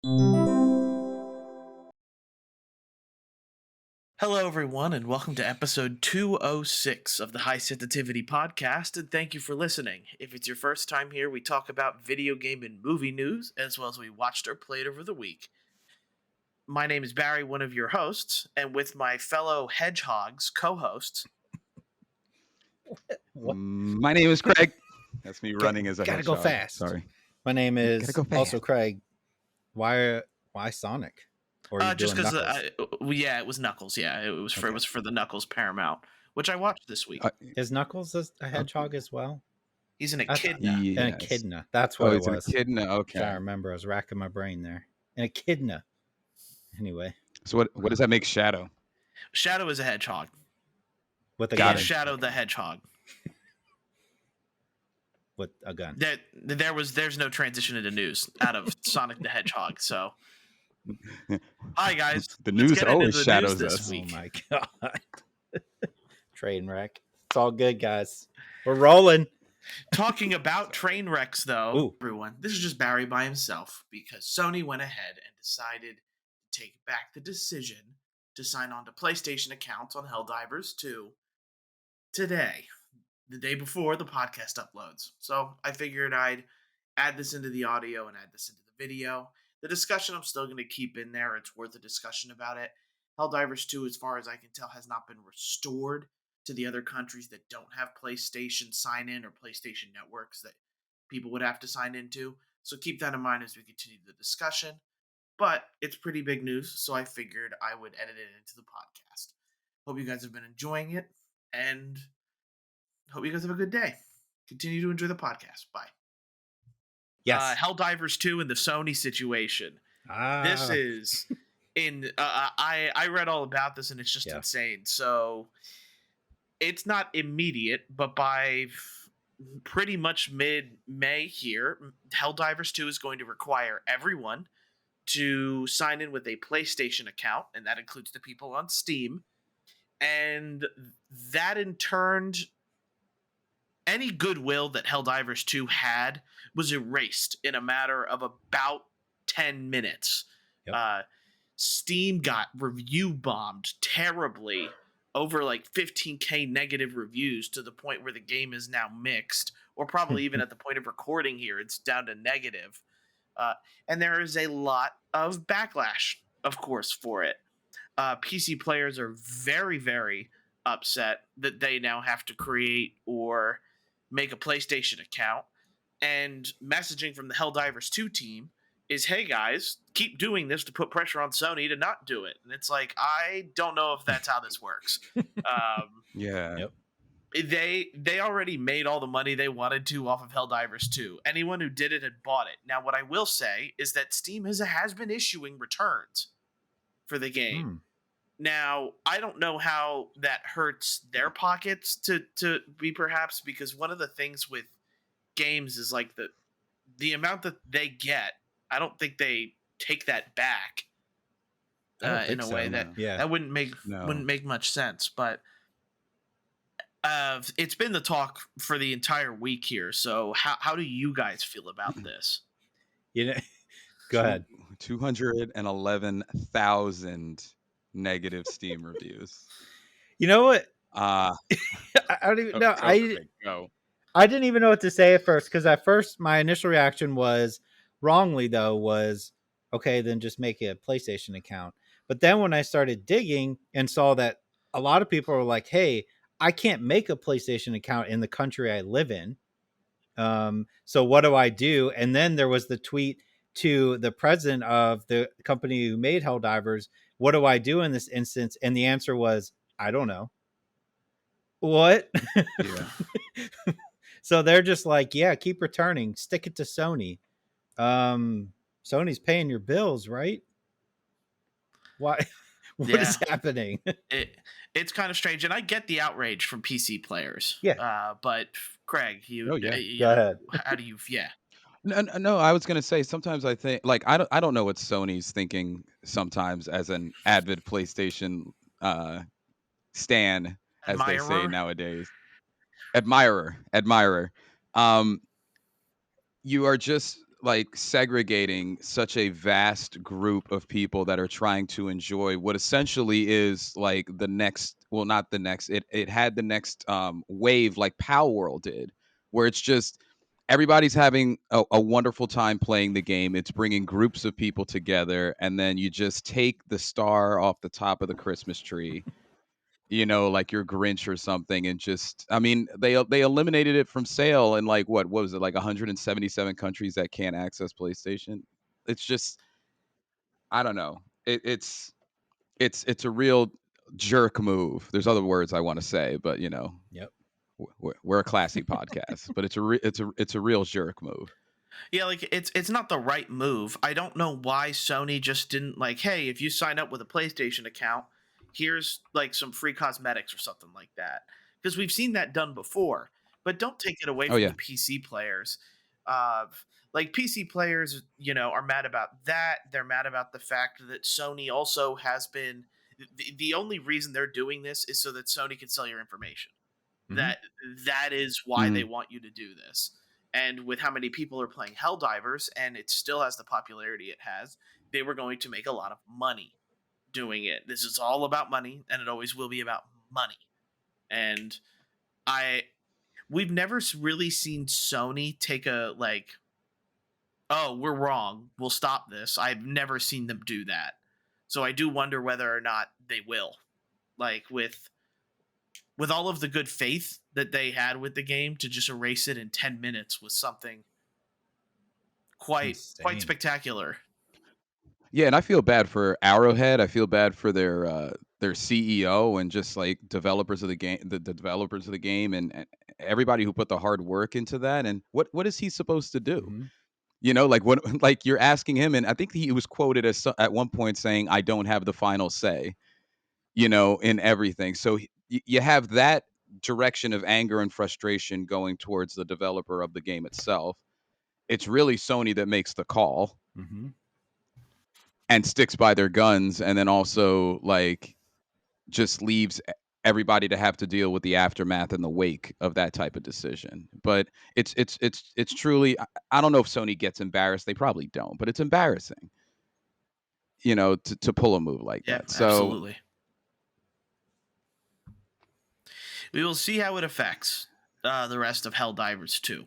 Hello, everyone, and welcome to episode 206 of the High Sensitivity Podcast, and thank you for listening. If it's your first time here, we talk about video game and movie news, as well as we watched or played over the week. My name is Barry, one of your hosts, and with my fellow hedgehogs co-hosts. What? My name is Craig. That's me running as a Gotta hedgehog. go fast. Sorry. My name is Gotta go also fast. Craig. Why Sonic? Or are you Just doing because, Knuckles? it was Knuckles. Yeah, it was Okay. for the Knuckles Paramount, which I watched this week. Is Knuckles a hedgehog as well? He's an I thought- echidna. An Yes. echidna. That's what it he's an was. echidna. Okay. I remember. I was racking my brain there. An echidna. Anyway, So what does that make Shadow? Shadow is a hedgehog. with a Got gun. it. Shadow the Hedgehog. With a gun. There's no transition into news out of Sonic the Hedgehog. So, hi guys. The Let's news get into always the news shadows this us. week. Oh my god. Train wreck. It's all good, guys. We're rolling. Talking about train wrecks, though, Ooh. everyone, this is just Barry by himself because Sony went ahead and decided to take back the decision to sign on to PlayStation accounts on Helldivers 2 today, the day before the podcast uploads. So I figured I'd add this into the audio and add this into the video. The discussion I'm still going to keep in there. It's worth a discussion about it. Helldivers 2, as far as I can tell, has not been restored to the other countries that don't have PlayStation sign-in or PlayStation networks that people would have to sign into. So keep that in mind as we continue the discussion. But it's pretty big news, so I figured I would edit it into the podcast. Hope you guys have been enjoying it, and hope you guys have a good day. Continue to enjoy the podcast. Bye. Yes. Helldivers 2 and the Sony situation. This is in I read all about this and it's just insane. So it's not immediate, but by pretty much mid-May here, Helldivers 2 is going to require everyone to sign in with a PlayStation account, and that includes the people on Steam. And that in turn, any goodwill that Helldivers 2 had was erased in a matter of about 10 minutes. Yep. Steam got review bombed terribly, over like 15K negative reviews, to the point where the game is now mixed, or probably even at the point of recording here, it's down to negative. And there is a lot of backlash, of course, for it. PC players are very, very upset that they now have to create or make a PlayStation account. And messaging from the Helldivers 2 team is, hey guys, keep doing this to put pressure on Sony to not do it. And it's like, I don't know if that's how this works. Yeah. Yep. They already made all the money they wanted to off of Helldivers 2. Anyone who did it had bought it. Now, what I will say is that Steam has been issuing returns for the game. Now, I don't know how that hurts their pockets to be, perhaps, because one of the things with games is like the amount that they get, I don't think they take that back in a way that wouldn't make much sense. But it's been the talk for the entire week here. So how do you guys feel about this? Go ahead. 211,000 negative Steam reviews. You know what? I don't even know. Go. I didn't even know what to say at first, because at first my initial reaction was, wrongly though, was okay, then just make a PlayStation account. But then when I started digging and saw that a lot of people were like, hey, I can't make a PlayStation account in the country I live in. So what do I do? And then there was the tweet to the president of the company who made Helldivers, what do I do in this instance? And the answer was, I don't know. What? Yeah. So they're just like, yeah, keep returning. Stick it to Sony. Sony's paying your bills, right? Why? What is happening? It's kind of strange, and I get the outrage from PC players. Yeah. But Craig, go ahead. How do you? Yeah. No, I was gonna say sometimes I think, like, I don't know what Sony's thinking sometimes as an avid PlayStation stan, as they say nowadays. Admirer. You are just like segregating such a vast group of people that are trying to enjoy what essentially is like the next, well, not the next, it had the next wave like Power World did, where it's just everybody's having a wonderful time playing the game. It's bringing groups of people together, and then you just take the star off the top of the Christmas tree, like your Grinch or something, and just, I mean, they eliminated it from sale in like what was it, like 177 countries that can't access PlayStation. It's just, I don't know. It's a real jerk move. There's other words I want to say, but Yep. we're a classy podcast, but it's a real jerk move. Yeah, like it's not the right move. I don't know why Sony just didn't like, hey, if you sign up with a PlayStation account, here's like some free cosmetics or something like that. Because we've seen that done before. But don't take it away Oh from yeah. the PC players. Uh, like PC players, are mad about that. They're mad about the fact that Sony also has been the only reason they're doing this is so that Sony can sell your information. Mhm. That is why they want you to do this. And with how many people are playing Helldivers, and it still has the popularity it has, they were going to make a lot of money doing it. This is all about money, and it always will be about money. And I we've never really seen Sony take a like, oh, we're wrong, we'll stop this. I've never seen them do that. So I do wonder whether or not they will. Like with all of the good faith that they had with the game, to just erase it in 10 minutes was something quite Insane. spectacular. Yeah, and I feel bad for Arrowhead. I feel bad for their CEO and just like developers of the game, the developers of the game, and everybody who put the hard work into that. And what is he supposed to do? Mhm. Like what, like you're asking him, and I think he was quoted as at one point saying, "I don't have the final say," in everything. So you have that direction of anger and frustration going towards the developer of the game itself. It's really Sony that makes the call Mhm. and sticks by their guns, and then also like just leaves everybody to have to deal with the aftermath and the wake of that type of decision. But it's truly, I don't know if Sony gets embarrassed. They probably don't, but it's embarrassing, to pull a move like Yeah, that. So absolutely. We will see how it affects the rest of Helldivers 2.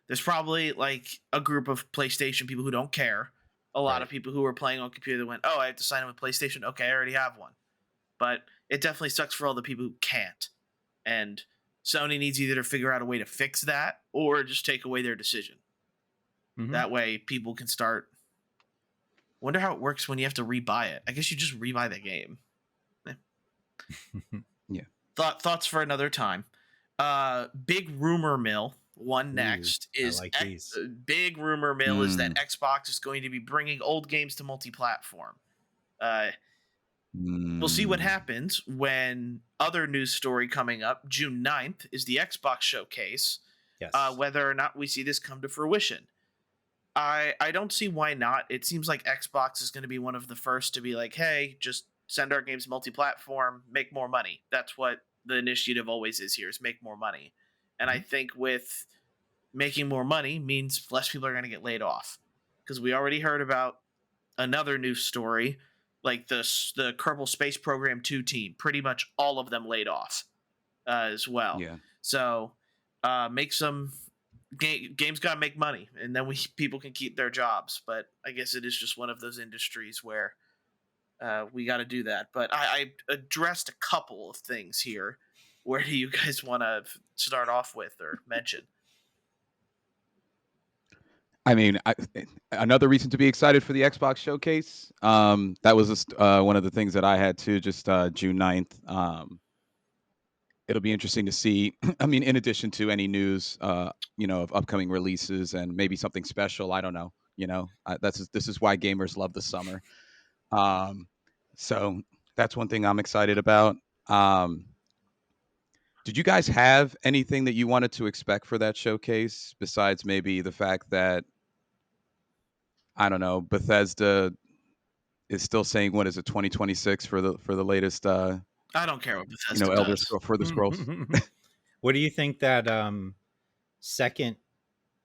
There's probably like a group of PlayStation people who don't care. A lot Right. of people who are playing on computer that went, oh, I have to sign in with PlayStation. Okay, I already have one. But it definitely sucks for all the people who can't. And Sony needs either to figure out a way to fix that or just take away their decision. Mhm. That way people can start. Wonder how it works when you have to rebuy it. I guess you just rebuy the game. yeah. Thoughts for another time. Big rumor mill. One Ooh, next I is like these. big rumor mill is that Xbox is going to be bringing old games to multi-platform. Uh, we'll see what Mm. happens when other news story coming up. June 9th is the Xbox showcase. Yes. Whether or not we see this come to fruition. I don't see why not. It seems like Xbox is going to be one of the first to be like, hey, just send our games multi-platform, make more money. That's what the initiative always is here, is make more money. And I think with making more money means less people are going to get laid off. Because we already heard about another news story, like the Kerbal Space Program 2 team, pretty much all of them laid off as well. Yeah. So make some games got to make money, and then people can keep their jobs. But I guess it is just one of those industries where we got to do that. But I addressed a couple of things here. Where do you guys want to start off with or mention? I mean, another reason to be excited for the Xbox showcase. That was just, one of the things that I had too. Just June 9th. It'll be interesting to see. I mean, in addition to any news, of upcoming releases and maybe something special. I don't know. This is why gamers love the summer. Um, so that's one thing I'm excited about. Um, did you guys have anything that you wanted to expect for that showcase besides maybe the fact that, I don't know, Bethesda is still saying, what is it, 2026 for the latest I don't care what Bethesda Elder does. Scroll for the Scrolls. What do you think that second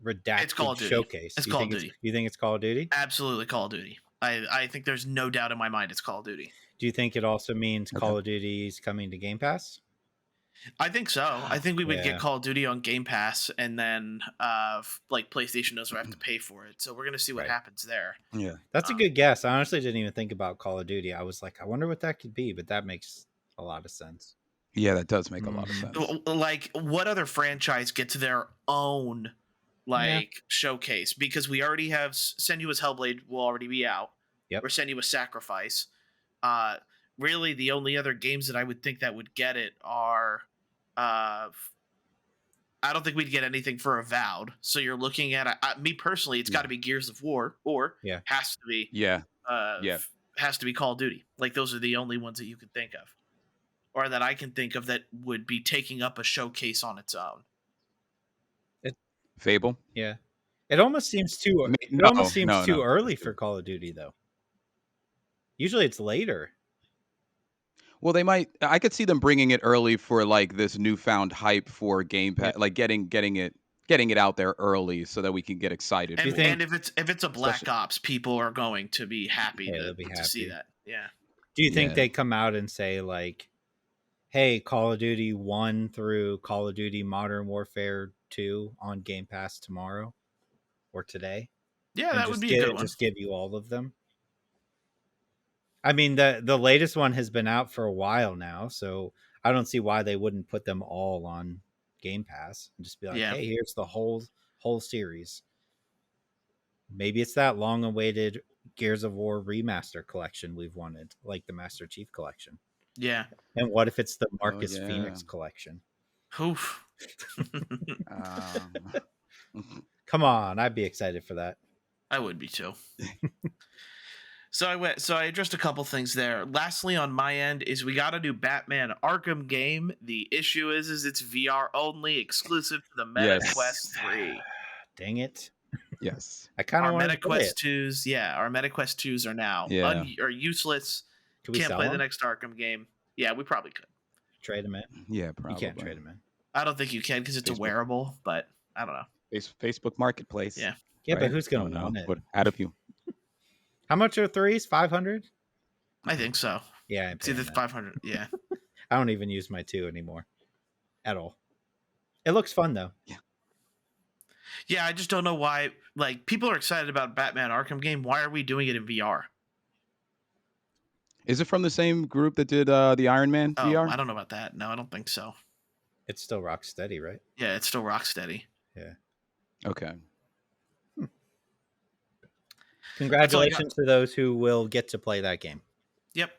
It's Call redacted of Duty. showcase. It's Call of Duty. You think it's Call of Duty? Absolutely Call of Duty. I think there's no doubt in my mind it's Call of Duty. Do you think it also means Okay. Call of Duty's coming to Game Pass? I think so. I think we would get Yeah. Call of Duty on Game Pass, and then like PlayStation doesn't have to pay for it. So we're gonna see what Right. happens there. Yeah. That's a good guess. I honestly didn't even think about Call of Duty. I was like, I wonder what that could be, but that makes a lot of sense. Yeah, that does make a lot of Mhm. sense. Like, what other franchise gets their own like showcase? Because we already have Senua's Hellblade will already be out. Yep. Or Senua's Sacrifice. Really, the only other games that I would think that would get it are. I don't think we'd get anything for Avowed. So you're looking at me personally. It's got to be Gears of War, or has to be Yeah. has to be Call of Duty. Like those are the only ones that you could think of, or that I can think of that would be taking up a showcase on its own. Fable. Yeah. It almost seems too. It almost seems too early for Call of Duty, though. Usually, it's later. Well, they might. I could see them bringing it early for like this newfound hype for Game Pass, like getting it out there early so that we can get excited. And if it's a Black Ops, people are going to be happy to see that. Yeah. Do you think they come out and say like, "Hey, Call of Duty 1 through Call of Duty Modern Warfare 2 on Game Pass tomorrow or today"? Yeah, that would be a good one. Just give you all of them. I mean, the latest one has been out for a while now, so I don't see why they wouldn't put them all on Game Pass and just be like, "Hey, here's the whole series." Maybe it's that long-awaited Gears of War remaster collection we've wanted, like the Master Chief collection. Yeah. And what if it's the Marcus Phoenix collection? Oof. Come on, I'd be excited for that. I would be too. So I addressed a couple things there. Lastly, on my end, is we got a new Batman Arkham game. The issue is it's VR only, exclusive to the Meta Quest 3. Dang it. Yes. I kind of want to play it. Our Meta Quest 2s are now are useless. Can't play the next Arkham game. Yeah, we probably could. Trade them in? Yeah, probably. You can't trade them in. I don't think you can because it's a wearable, but I don't know. Facebook Marketplace. Yeah. Yeah, right? But who's going to want it? Out of you. How much are threes? 500? I think so. Yeah. It's either 500. Yeah. I don't even use my 2 anymore at all. It looks fun, though. Yeah. Yeah, I just don't know why. Like, people are excited about Batman Arkham game. Why are we doing it in VR? Is it from the same group that did the Iron Man VR? I don't know about that. No, I don't think so. It's still Rocksteady, right? Yeah, it's still Rocksteady. Yeah. Okay. Congratulations to those who will get to play that game. Yep.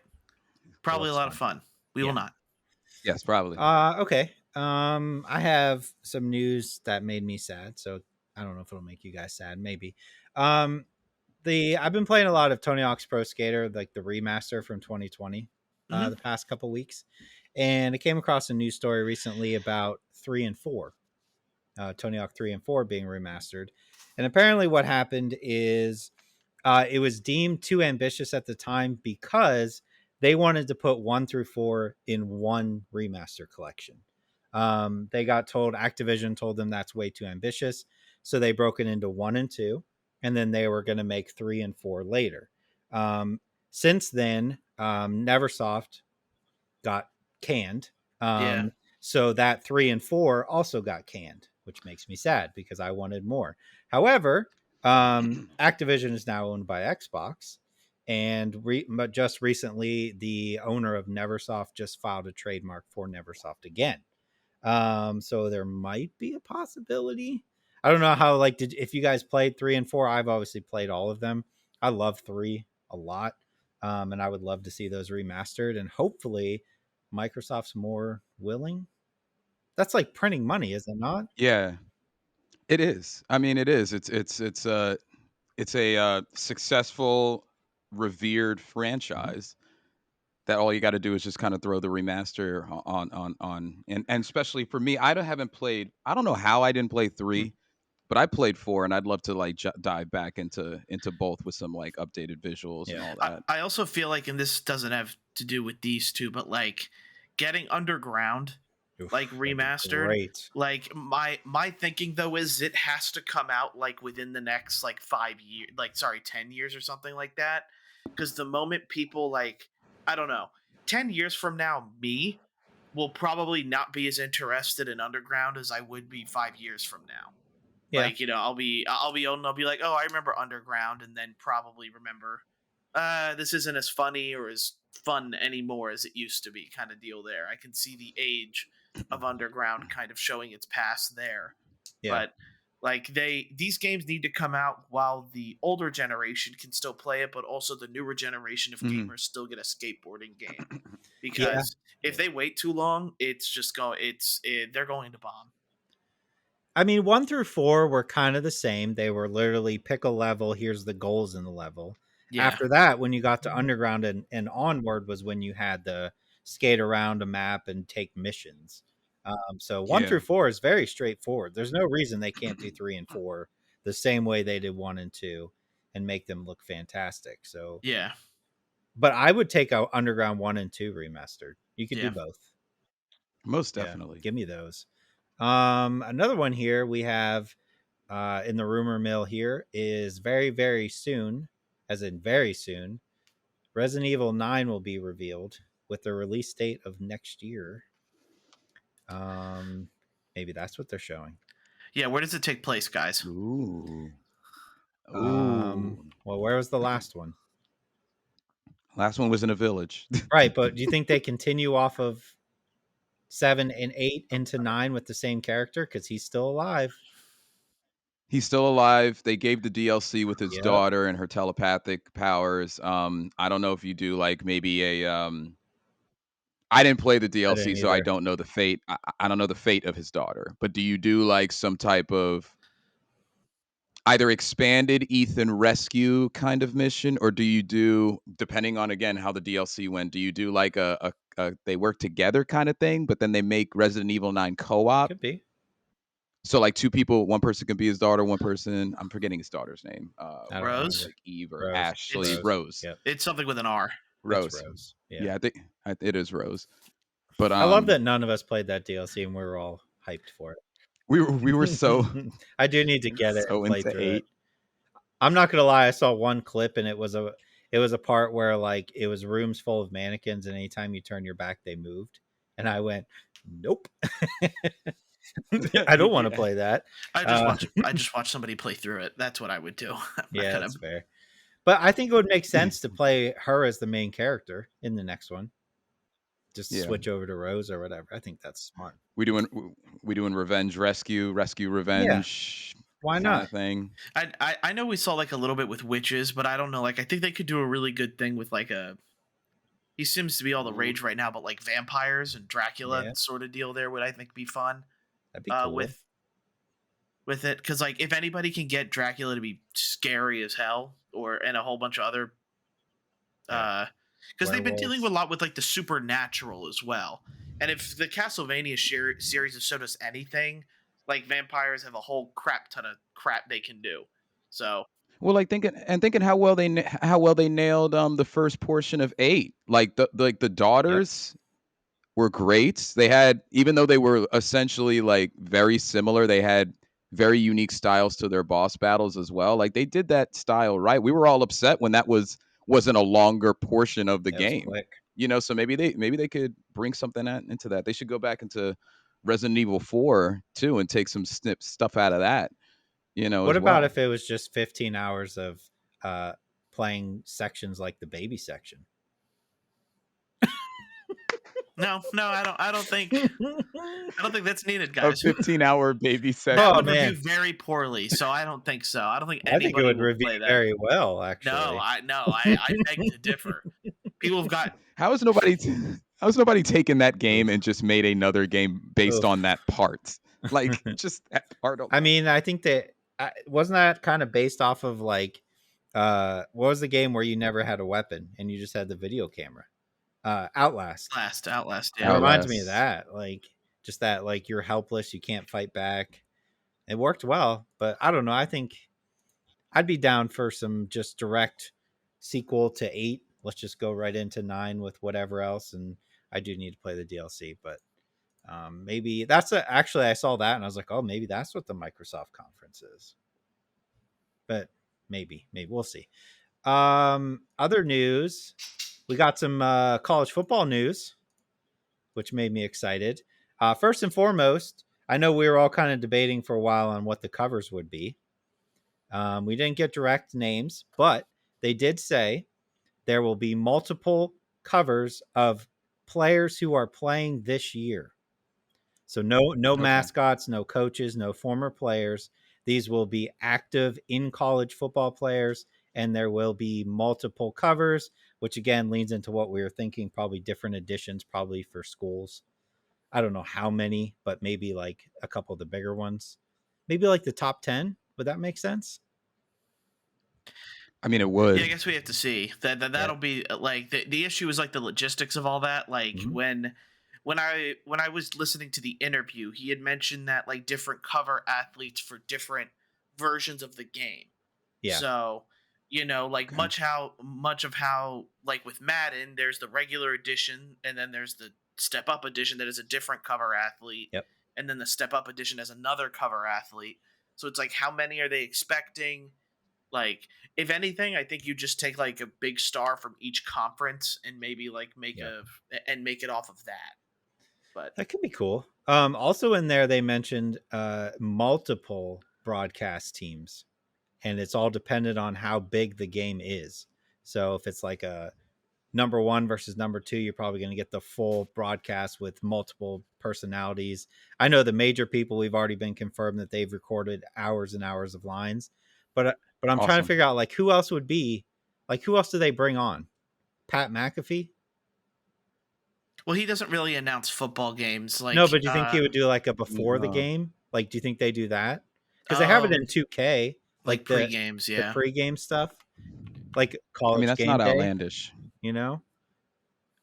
Probably a lot of fun. We will not. Yes, probably. Okay. I have some news that made me sad, so I don't know if it'll make you guys sad. Maybe. I've been playing a lot of Tony Hawk's Pro Skater, like the remaster from 2020, the past couple weeks, and I came across a news story recently about 3 and 4, Tony Hawk 3 and 4 being remastered, and apparently what happened is it was deemed too ambitious at the time because they wanted to put 1 through 4 in one remaster collection. They got told, Activision told them that's way too ambitious, so they broke it into 1 and 2. And then they were going to make 3 and 4 later. Since then, Neversoft got canned. So that 3 and 4 also got canned, which makes me sad because I wanted more. However, Activision is now owned by Xbox. And just recently, the owner of Neversoft just filed a trademark for Neversoft again. So there might be a possibility. I don't know how, if you guys played 3 and 4, I've obviously played all of them. I love 3 a lot. And I would love to see those remastered, and hopefully Microsoft's more willing. That's like printing money, is it not? Yeah, it is. I mean, it is. It's a successful, revered franchise that all you got to do is just kind of throw the remaster on. And especially for me, I haven't played. I don't know how I didn't play 3. But I played 4, and I'd love to dive back into both with some like updated visuals and all that. I also feel like, and this doesn't have to do with these two, but like getting Underground like That'd be remastered. great. Like my thinking though is it has to come out like within the next like 5 years, like sorry, 10 years or something like that. Because the moment people like, I don't know, 10 years from now, me will probably not be as interested in Underground as I would be 5 years from now. Yeah. Like, I'll be old and I'll be like, oh, I remember Underground, and then probably remember, this isn't as funny or as fun anymore as it used to be, kind of deal there. I can see the age of Underground kind of showing its past there. Yeah. But like these games need to come out while the older generation can still play it, but also the newer generation of Mhm. gamers still get a skateboarding game. Yeah. Because if Yeah. they wait too long, they're going to bomb. I mean, 1 through 4 were kind of the same. They were literally pick a level, here's the goals in the level. Yeah. After that, when you got to Underground and onward was when you had the skate around a map and take missions. So 1 Yeah. through 4 is very straightforward. There's no reason they can't do 3 and 4 the same way they did 1 and 2 and make them look fantastic. So, Yeah. but I would take out Underground 1 and 2 remastered. You could do Yeah. both. Most Yeah, definitely. give me those. Another one here we have in the rumor mill here is very, very soon, as in very soon, Resident Evil 9 will be revealed with the release date of next year. Maybe that's what they're showing. Yeah, where does it take place, guys? Ooh. Ooh. Well, where was the last one? Last one was in a village. Right, but do you think they continue off of 7 and 8 into 9 with the same character? Because he's still alive. He's still alive. They gave the DLC with his Yep. daughter and her telepathic powers. I don't know if you do like maybe I didn't play the I didn't DLC, so I either. don't know the fate. I don't know the fate of his daughter. But do you do like some type of either expanded Ethan rescue kind of mission, or do you do, depending on again how the DLC went, do you do like a they work together kind of thing, but then they make Resident Evil 9 co-op? Could be. So like two people, one person can be his daughter, one person, I'm forgetting his daughter's name. I don't Whether it's Rose? remember. like Eve or Rose. Ashley, It's Rose. Yep. it's something with an R. It's Rose. Rose. Yeah. Yeah, I think it is Rose. But I love that none of us played that DLC and we were all hyped for it. we were so I do need to get it and so play into through it. 8. I'm not gonna lie, I saw one clip and it was a part where like it was rooms full of mannequins and anytime you turn your back they moved. And I went, nope. I don't want to Yeah. play that. I just watch somebody play through it. That's what I would do. I'm not Yeah, gonna. that's fair. But I think it would make sense to play her as the main character in the next one. Just Yeah. switch over to Rose or whatever. I think that's smart. We doing revenge rescue revenge Why kind not? of thing. I know we saw like a little bit with witches, but I don't know. Like I think they could do a really good thing with like a. He seems to be all the Ooh. rage right now, but like vampires and Dracula Yeah. sort of deal there would I think be fun. That'd be cool. With it, because like if anybody can get Dracula to be scary as hell, or and a whole bunch of other, because they've been dealing with a lot with like the supernatural as well. And if the Castlevania series has showed us anything, like vampires have a whole crap ton of crap they can do. So Well, like thinking how well they nailed the first portion of 8. Like the Yep. daughters were great. They had, even though they were essentially like very similar, they had very unique styles to their boss battles as well. Like they did that style right. We were all upset when that wasn't a longer portion of the That was game. quick. So maybe they could bring something into that. They should go back into Resident Evil 4 too and take some stuff out of that, What as about well. if it was just 15 hours of playing sections like the baby section? no, I don't think that's needed, A guys. 15-hour baby That section. would man. review very poorly, so I don't think so. I don't think I think it anybody would will review play that. very well, actually. I beg to differ. People have got How is nobody taken that game and just made another game based Oof. on that part? Like just that part alone. I mean, I think that wasn't that kind of based off of like what was the game where you never had a weapon and you just had the video camera? Outlast. Outlast. It Yeah. reminds me of Outlast. that. Like just that like you're helpless, you can't fight back. It worked well, but I don't know. I think I'd be down for some just direct sequel to 8. Let's just go right into 9 with whatever else, and I do need to play the DLC, but Maybe that's actually I saw that and I was like, oh, maybe that's what the Microsoft conference is. But maybe we'll see. Other news, we got some college football news, which made me excited. First and foremost, I know we were all kind of debating for a while on what the covers would be. We didn't get direct names, but they did say there will be multiple covers of players who are playing this year. So no Okay. mascots, no coaches, no former players. These will be active in college football players, and there will be multiple covers, which again leans into what we were thinking, probably different editions, probably for schools. I don't know how many, but maybe like a couple of the bigger ones. Maybe like the top 10. Would that make sense? I mean, it Yeah, I would. guess we have to see. Yeah. That'll be like the issue is like the logistics of all that. Like Mm-hmm. when I was listening to the interview, he had mentioned that like different cover athletes for different versions of the game. Yeah. So, like Okay. much of how like with Madden, there's the regular edition and then there's the step up edition that is a different cover athlete, Yep. and then the step up edition has another cover athlete. So it's like how many are they expecting? Like, if anything, I think you just take like a big star from each conference and maybe like Yep. make it off of that. But That could be cool. Also in there, they mentioned multiple broadcast teams, and it's all dependent on how big the game is. So if it's like a number one versus number two, you're probably going to get the full broadcast with multiple personalities. I know the major people, we've already been confirmed that they've recorded hours and hours of lines, but I'm trying to Awesome. figure out like who else would be like who else do they bring on? Pat McAfee? well, he doesn't really announce football games No, like but do you think he would do like a before the No. game? Like, do you think they do that? Because they have it oh in 2K, like like pre games, the yeah. pregame stuff, like I mean, college that's game not day. outlandish. You know,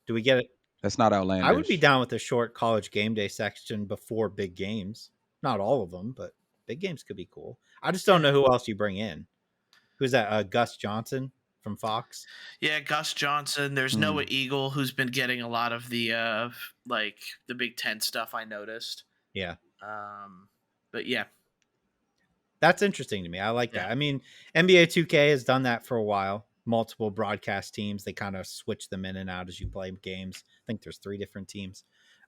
do we get it? That's not I would be outlandish. down with a short college game day section before big games. Not all of them, but big games could be cool. I just don't Yeah. know who else you bring in. Who's that? Gus Johnson from Fox. Yeah, Gus Johnson. There's Noah Mm. Eagle, who's been getting a lot of the like the Big Ten stuff. I noticed. Yeah, But yeah, that's interesting to me. I like yeah, that. I mean, NBA 2K has done that for a while. Multiple broadcast teams. They kind of switch them in and out as you play games. I think there's 3 different teams.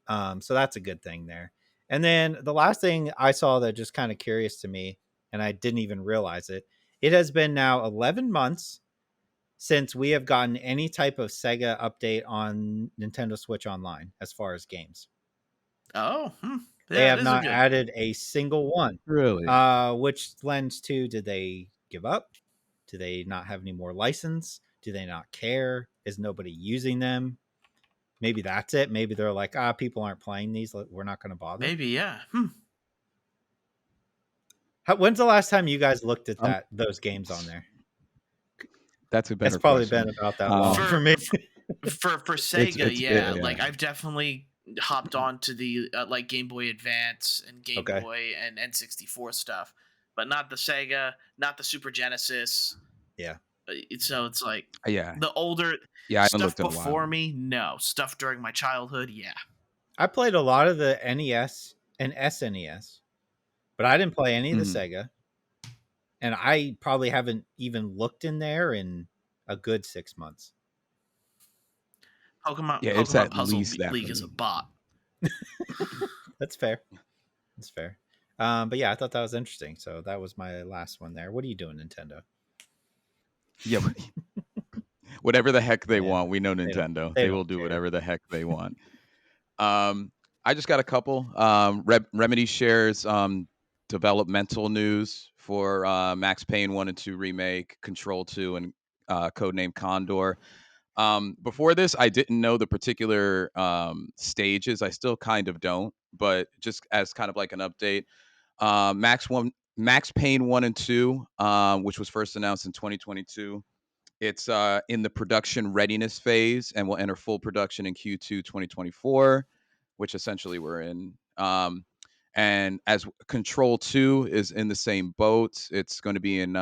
So that's a good thing there. And then the last thing I saw that just kind of curious to me, and I didn't even realize it. It has been now 11 months since we have gotten any type of Sega update on Nintendo Switch Online as far as games. oh, They yeah, it have is a not good. added a single one. Really? Which lends to, did they give up? Do they not have any more license? Do they not care? Is nobody using them? Maybe that's it. Maybe they're like, people aren't playing these. We're not going to bother. Maybe, yeah. When's the last time you guys looked at Um, those games on there? that's a It's better probably question. been about that long Um, for me. For it's Sega, it's yeah. it, Like yeah. I've definitely hopped on to the like Game Boy Advance and Game Okay. Boy and N64 stuff, but not the Sega, not the Super Genesis. Yeah. So it's like Yeah. the older Yeah, I haven't stuff looked in a before while. me. No stuff during my childhood. Yeah. I played a lot of the NES and SNES, but I didn't play any of the Mhm. Sega. And I probably haven't even looked in there in a good 6 months. Yeah, it's Pokemon at Puzzle least that for League is a me. bot. That's fair. That's fair. But yeah, I thought that was interesting. So that was my last one there. What are you doing, Nintendo? Yeah, whatever the heck they Yeah, want. We know they don't. Nintendo. They They will don't do care. whatever the heck they want. I just got a couple. Remedy shares developmental news for Max Payne 1 and 2 remake, Control 2, and codename Condor. Before this, I didn't know the particular stages. I still kind of don't, but just as kind of like an update, Max Payne 1 and 2, which was first announced in 2022. It's in the production readiness phase and will enter full production in Q2 2024, which essentially we're in. And as Control 2 is in the same boat, it's going to be in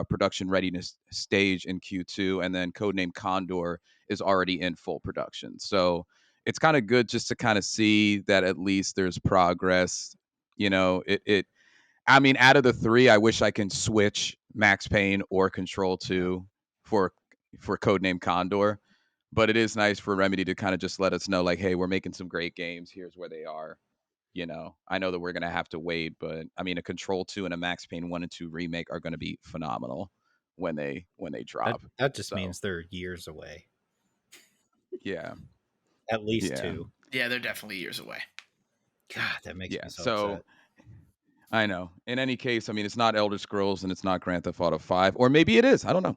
production readiness stage in Q2, and then Codename Condor is already in full production. So it's kind of good just to kind of see that at least there's progress. You know, I mean, out of the three, I wish I can switch Max Payne or Control Yeah. 2 for Codename Condor. But it is nice for Remedy to kind of just let us know, like, hey, we're making some great games. Here's where they are. You know, I know that we're gonna have to wait, but I mean, a Control 2 and a Max Payne 1 and 2 remake are gonna be phenomenal when they drop. That just So means they're years away. yeah, At least yeah, 2. Yeah, they're definitely years away. God, that makes yeah. me so So upset. I know. In any case, I mean, it's not Elder Scrolls and it's not Grand Theft Auto 5, or maybe it is. I don't know.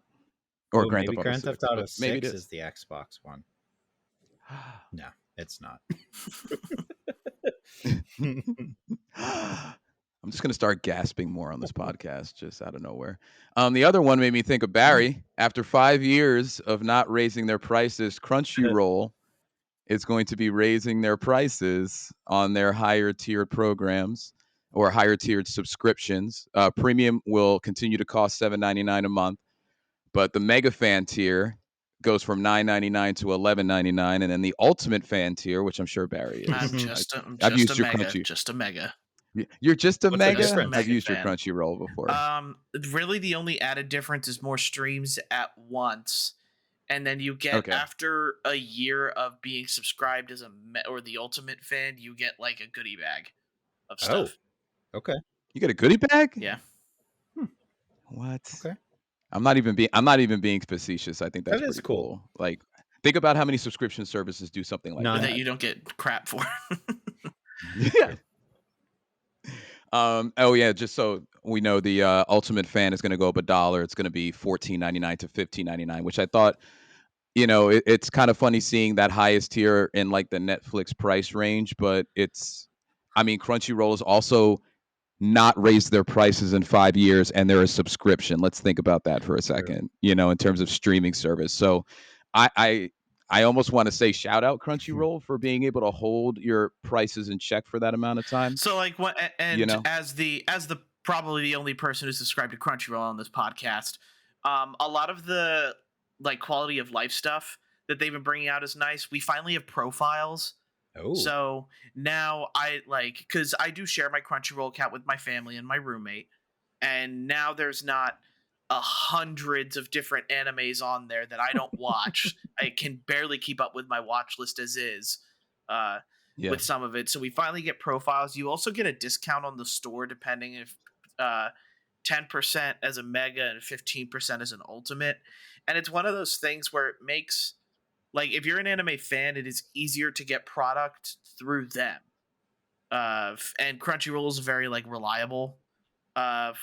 Or Oh, Grand maybe Theft Auto Grand Theft 6, Auto but maybe it 6 is. is the Xbox one. No, it's not. I'm just gonna start gasping more on this podcast, just out of nowhere. The other one made me think of Barry. After 5 years of not raising their prices, Crunchyroll is going to be raising their prices on their higher tiered programs or higher tiered subscriptions. Premium will continue to cost $7.99 a month, but the mega fan tier goes from $9.99 to $11.99, and then the ultimate fan tier, which I'm sure Barry I'm is. just a, I'm I've just a used your mega, Crunchy. just a mega, You're just a What's the just a mega. difference? I've mega used your fan. Crunchyroll before. Really, the only added difference is more streams at once, and then you get Okay. after a year of being subscribed as or the ultimate fan, you get like a goodie bag of Oh, stuff. okay. You get a goodie bag? Yeah, What? Okay. I'm not even being facetious. I think that's That is pretty cool. cool. Like, think about how many subscription services do something like None. but that that. you don't get crap for. Yeah. Oh yeah, just so we know, the ultimate fan is going to go up $1. It's going to be $14.99 to $15.99, which I thought, you know, it's kind of funny seeing that highest tier in like the Netflix price range, but I mean, Crunchyroll has also not raised their prices in 5 years, and they're a subscription. Let's think about that for a True. second, you know, in terms of streaming service. So I I almost want to say shout out Crunchyroll for being able to hold your prices in check for that amount of time, So like what? you And know? as the probably the only person who's subscribed to Crunchyroll on this podcast, a lot of the like quality of life stuff that they've been bringing out is nice. We finally have profiles. Oh, So now I like because I do share my Crunchyroll account with my family and my roommate, and now there's not hundreds of different animes on there that I don't watch. I can barely keep up with my watch list as is. Uh, Yeah. with some of it, so we finally get profiles. You also get a discount on the store depending if 10% as a mega and 15% as an ultimate. And it's one of those things where it makes like if you're an anime fan, it is easier to get product through them. And Crunchyroll is a very like reliable uh,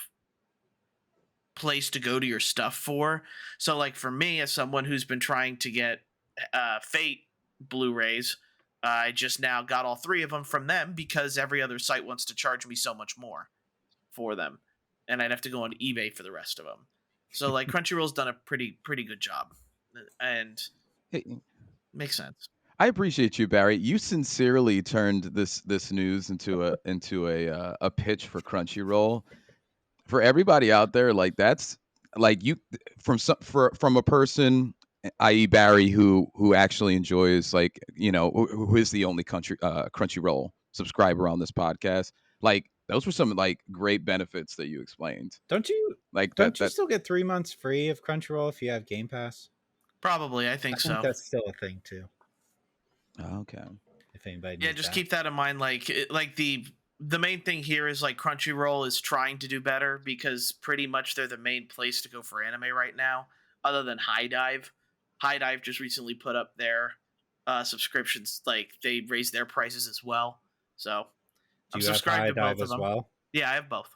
place to go to your stuff for. So like for me, as someone who's been trying to get Fate Blu-rays, I just now got all three of them from them because every other site wants to charge me so much more for them, and I'd have to go on eBay for the rest of them. So like Crunchyroll's done a pretty good job, and Hey, makes sense. I appreciate you, Barry. You sincerely turned this news into a pitch for Crunchyroll. For everybody out there, like that's like you from a person, i.e. Barry, who actually enjoys, like, you know, who is the only Crunchyroll subscriber on this podcast. Like those were some like great benefits that you explained. don't you Like don't you that still get 3 months free of Crunchyroll if you have Game Pass? Probably, I I think think so. that's still a thing too. okay. If anybody Yeah, needs just that. keep that in mind. Like, like the main thing here is like Crunchyroll is trying to do better because pretty much they're the main place to go for anime right now, other than High Dive. High Dive just recently put up their subscriptions, like they raised their prices as well. So Do I'm you have subscribed High to both Dive of as them. well? Yeah, I have both.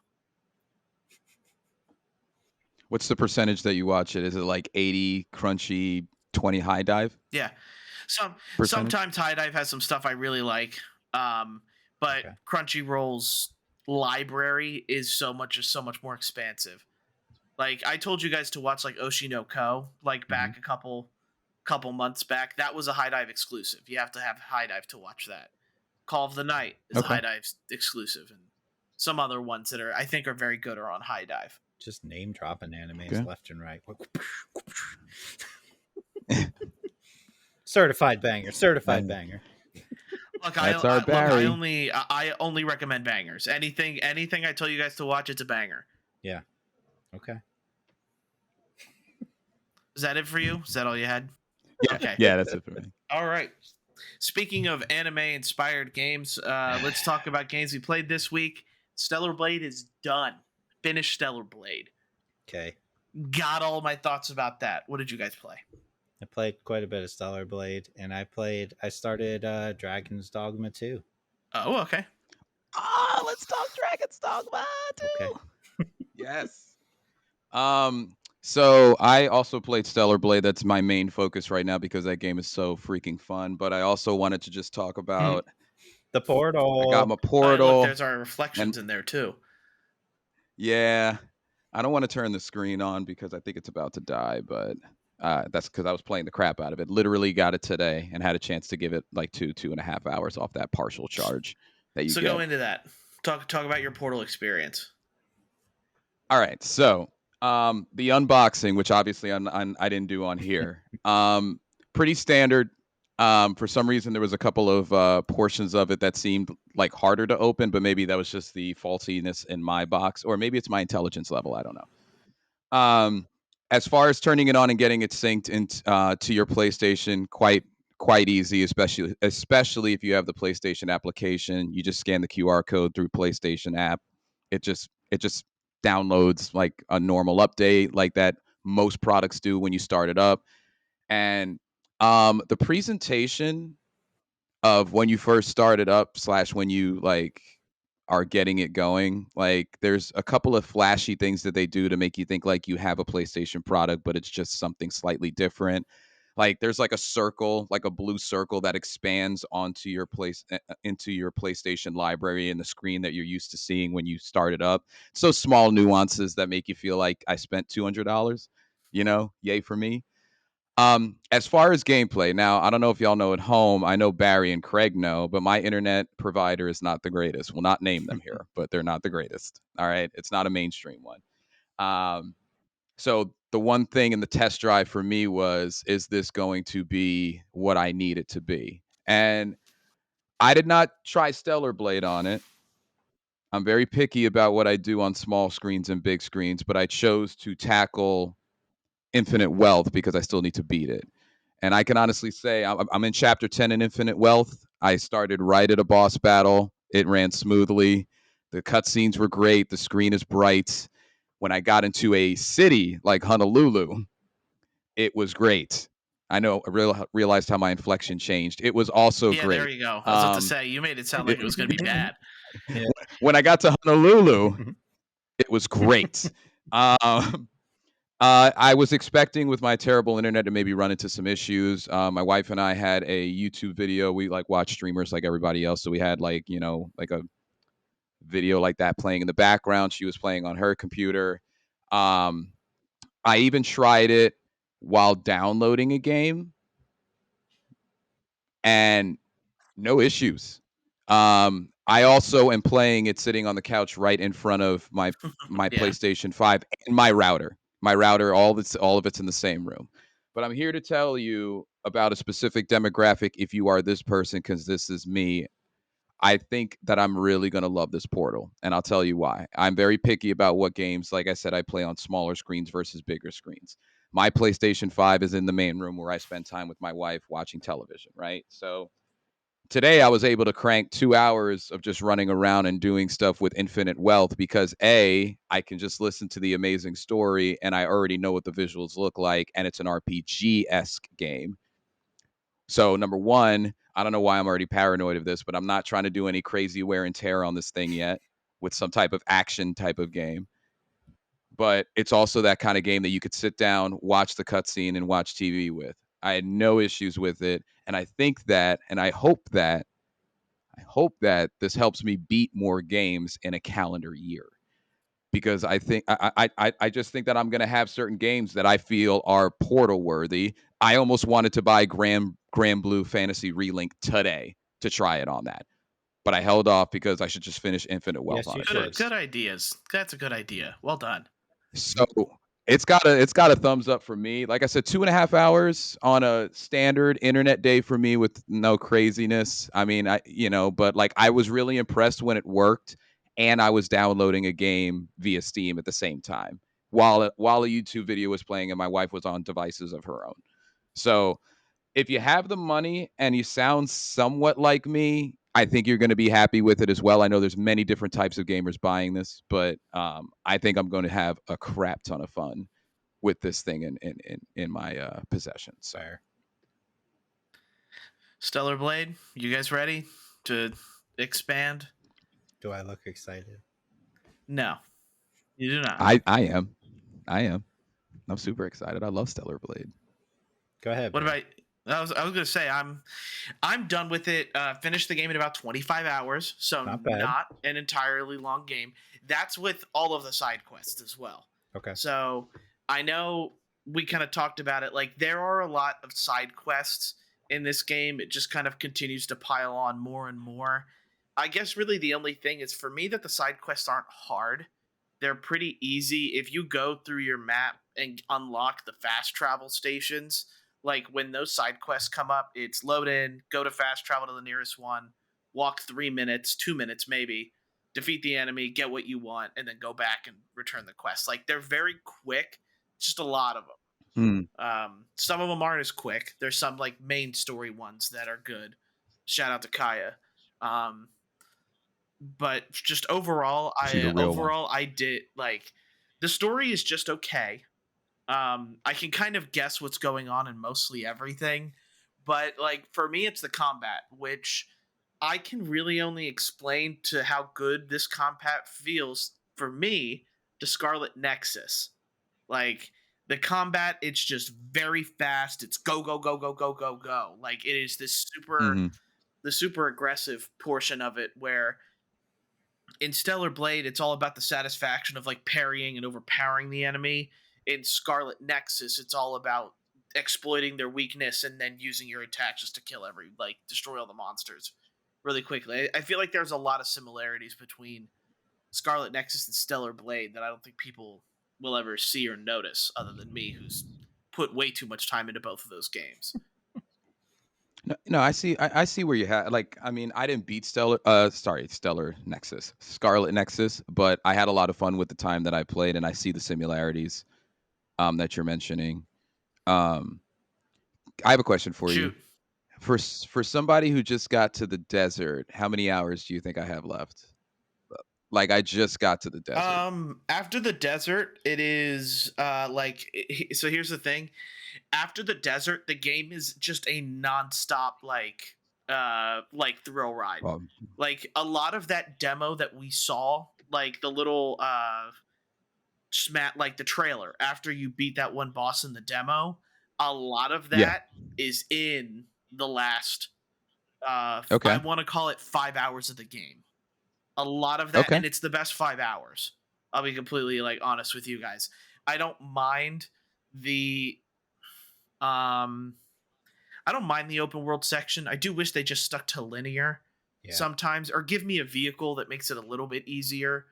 What's the percentage that you watch it? Is it like 80 Crunchy, 20 High Dive Yeah, percentage? sometimes High Dive has some stuff I really like, but Okay. Crunchyroll's library is so much more expansive. Like I told you guys to watch like Oshi no Ko like back a couple months back. That was a High Dive exclusive. You have to have High Dive to watch that. Call of the Night is a Okay. High Dive exclusive, and some other ones that are I think are very good are on High Dive. Just name dropping animes Okay. left and right. Certified banger. Certified And banger. Look, That's our look. Barry. I only recommend bangers. Anything I tell you guys to watch, it's a banger. Yeah. Okay. Is that it for you? Is that all you had? Yeah, Okay. yeah, that's it for me. All right. Speaking of anime inspired games, let's talk about games we played this week. Stellar Blade is done. Finished Stellar Blade. Okay. Got all my thoughts about that. What did you guys play? I played quite a bit of Stellar Blade, and I started Dragon's Dogma 2. Oh, okay. Let's talk Dragon's Dogma Okay. too. Yes. So I also played Stellar Blade. That's my main focus right now because that game is so freaking fun. But I also wanted to just talk about The I got Portal. my Look, Portal, there's our and reflections in there too. yeah, I don't want to turn the screen on because I think it's about to die. But that's because I was playing the crap out of it. Literally got it today and had a chance to give it like 2.5 hours off that partial charge that you So go get. into that. Talk about your Portal experience. All right, so the unboxing, which obviously I didn't do on here, pretty standard. For some reason, there was a couple of portions of it that seemed like harder to open, but maybe that was just the faultiness in my box, or maybe it's my intelligence level. I don't know. As far as turning it on and getting it synced into to your PlayStation, quite easy, especially if you have the PlayStation application. You just scan the QR code through PlayStation app. It just downloads like a normal update, like that most products do when you start it up. And the presentation of when you first start it up slash when you like are getting it going, like there's a couple of flashy things that they do to make you think like you have a PlayStation product, but it's just something slightly different. Like there's like a circle, like a blue circle that expands onto your into your PlayStation library and the screen that you're used to seeing when you start it up. So small nuances that make you feel like I spent $200, yay for me. As far as gameplay, now I don't know if y'all know at home. I know Barry and Craig know, but my internet provider is not the greatest. We'll not name them here, but they're not the greatest. All right, it's not a mainstream one. Um, so the one thing in the test drive for me was, is this going to be what I need it to be? And I did not try Stellar Blade on it. I'm very picky about what I do on small screens and big screens, but I chose to tackle Infinite Wealth because I still need to beat it. And I can honestly say I'm in chapter 10 in Infinite Wealth. I started right at a boss battle. It ran smoothly. The cutscenes were great. The screen is bright. When I got into a city like Honolulu, it was great. I know I realized how my inflection changed. It was also Yeah, there great. you go. I was about to Um, say you made it sound like it, it was going to be bad. Yeah. when I got to Honolulu, it was great. Um, I was expecting with my terrible internet to maybe run into some issues. My wife and I had a YouTube video. We like watch streamers like everybody else, so we had like like a video like that playing in the background. She was playing on her computer. Um, I even tried it while downloading a game, and no issues. I also am playing it sitting on the couch right in front of my Yeah. PlayStation 5 and my router. My router, all of it's in the same room. But I'm here to tell you about a specific demographic if you are this person, because this is me. I think that I'm really going to love this Portal, and I'll tell you why. I'm very picky about what games, like I said, I play on smaller screens versus bigger screens. My PlayStation 5 is in the main room where I spend time with my wife watching television, right? So today I was able to crank 2 hours of just running around and doing stuff with Infinite Wealth because I can just listen to the amazing story and I already know what the visuals look like, and it's an RPG-esque game. So number one, I don't know why I'm already paranoid of this, but I'm not trying to do any crazy wear and tear on this thing yet with some type of action type of game. But it's also that kind of game that you could sit down, watch the cutscene, and watch TV with. I had no issues with it, and I think that, and I hope that this helps me beat more games in a calendar year, because I think I just think that I'm going to have certain games that I feel are portal worthy. I almost wanted to buy Grand Blue Fantasy Relink today to try it on that, but I held off because I should just finish Infinite Wealth Yes, on you it should. first. Good ideas. That's a good idea. Well done. So It's got a thumbs up for me. Like I said, 2.5 hours on a standard internet day for me with no craziness. I mean, but like I was really impressed when it worked, and I was downloading a game via Steam at the same time while a YouTube video was playing, and my wife was on devices of her own. So if you have the money and you sound somewhat like me, I think you're going to be happy with it as well. I know there's many different types of gamers buying this, but I think I'm going to have a crap ton of fun with this thing in my possession. So Fair. Stellar Blade, you guys ready to expand? Do I look excited? No, you do not. I am I'm super excited. I love Stellar Blade. Go ahead. What Bear. about? I was gonna say I'm done with it. Finished the game in about 25 hours, so Not bad. not an entirely long game. That's with all of the side quests as well. Okay. So I know we kind of talked about it. Like there are a lot of side quests in this game. It just kind of continues to pile on more and more. I guess really the only thing is for me that the side quests aren't hard. They're pretty easy if you go through your map and unlock the fast travel stations. Like when those side quests come up, it's load in, go to fast travel to the nearest one, walk 3 minutes, 2 minutes maybe, defeat the enemy, get what you want, and then go back and return the quest. Like they're very quick, just a lot of them. Hmm. Some of them aren't as quick. There's some like main story ones that are good. Shout out to Kaya. Um, but just overall, She's a real one. I did like the story is just okay. I can kind of guess what's going on in mostly everything, but like for me, it's the combat, which I can really only explain to how good this combat feels for me to Scarlet Nexus. Like the combat, it's just very fast. It's go go go go go go go. Like it is this Hmm. the super aggressive portion of it where in Stellar Blade, it's all about the satisfaction of like parrying and overpowering the enemy. In Scarlet Nexus, it's all about exploiting their weakness and then using your attacks just to kill like destroy all the monsters really quickly. I feel like there's a lot of similarities between Scarlet Nexus and Stellar Blade that I don't think people will ever see or notice, other than me, who's put way too much time into both of those games. No, I see where you had like. I mean, I didn't beat Stellar Nexus, Scarlet Nexus, but I had a lot of fun with the time that I played, and I see the similarities that you're mentioning. Um, I have a question for you. Shoot. For somebody who just got to the desert, how many hours do you think I have left? Like I just got to the desert. After the desert, it is so here's the thing. After the desert, the game is just a nonstop like thrill ride. Well, Like a lot of that demo that we saw, like the little smat like the trailer after you beat that one boss in the demo, a lot of yeah. that is in the last I Okay. want to call it 5 hours of the game. A lot of that, Okay. and it's the best 5 hours. I'll be completely like honest with you guys. I don't mind the um I don't mind the open world section. I do wish they just stuck to linear Yeah. sometimes, or give me a vehicle that makes it a little bit easier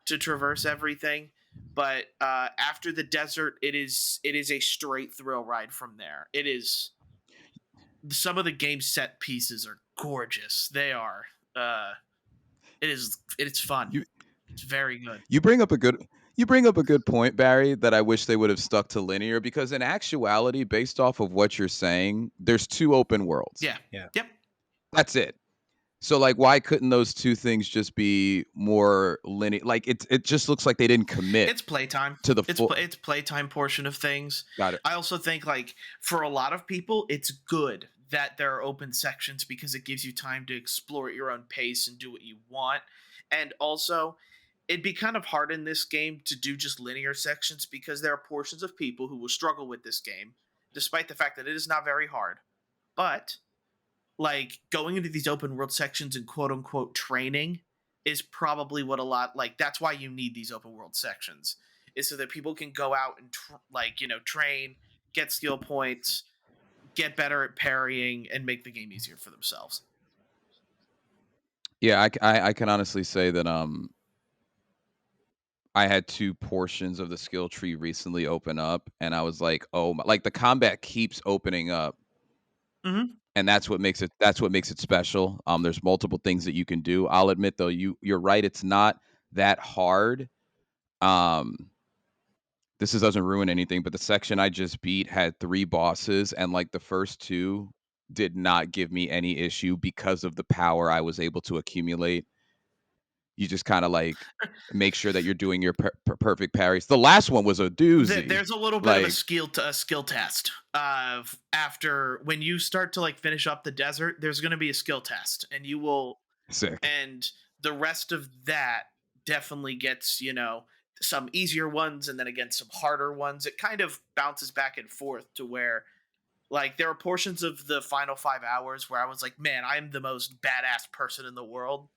to traverse everything. But after the desert, it is a straight thrill ride from there. It is some of the game set pieces are gorgeous. They are. It's fun. You It's very good. you bring up a good point, Barry, that I wish they would have stuck to linear because in actuality, based off of what you're saying, there's two open worlds. Yeah. Yeah. Yep. That's it. So like why couldn't those two things just be more linear? Like it just looks like they didn't commit It's playtime. to the It's full. it's playtime portion of things. Got it. I also think like for a lot of people, it's good that there are open sections because it gives you time to explore at your own pace and do what you want. And also, it'd be kind of hard in this game to do just linear sections because there are portions of people who will struggle with this game, despite the fact that it is not very hard. But like going into these open world sections and quote unquote training is probably what a lot like that's why you need these open world sections is so that people can go out and train, get skill points, get better at parrying, and make the game easier for themselves. Yeah, I can honestly say that I had 2 portions of the skill tree recently open up, and I was like, "Oh my," like, the combat keeps opening up, Mhm. and that's what makes it special. There's multiple things that you can do. I'll admit, though, you're right, it's not that hard. Um, doesn't ruin anything, but the section I just beat had 3 bosses, and, like, the first 2 did not give me any issue because of the power I was able to accumulate. You just kinda, like, make sure that you're doing your perfect parries. The last one was a doozy. There's a little bit of a Like, skill test of after when you start to like finish up the desert. There's going to be a skill test, and you will, sick. and the rest of that definitely gets some easier ones, and then again some harder ones. It kind of bounces back and forth to where like there are portions of the final 5 hours where I was like, man, I'm the most badass person in the world.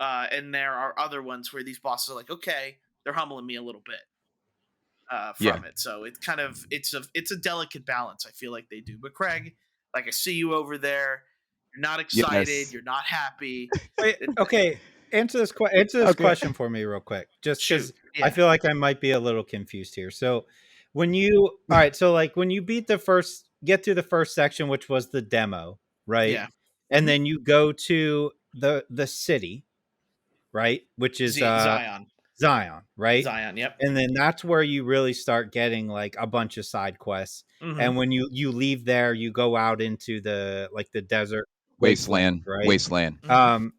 And there are other ones where these bosses are like, okay, they're humbling me a little bit Yeah. from it. So it's kind of it's a delicate balance. I feel like they do. But Craig, like I see you over there. You're not excited. Yes. You're not happy. Wait, It, okay. Answer this Okay. question for me real quick, just shoot, because I yeah, feel like I might be a little confused here. So, all right, so like when you get through the first section, which was the demo, right, yeah. and hmm then you go to the city, right, which is Zion, Zion, right, Zion. Yep. and then that's where you really start getting like a bunch of side quests. And hmm when you leave there, you go out into the desert wasteland, Wasteland. right? Wasteland. hmm Um,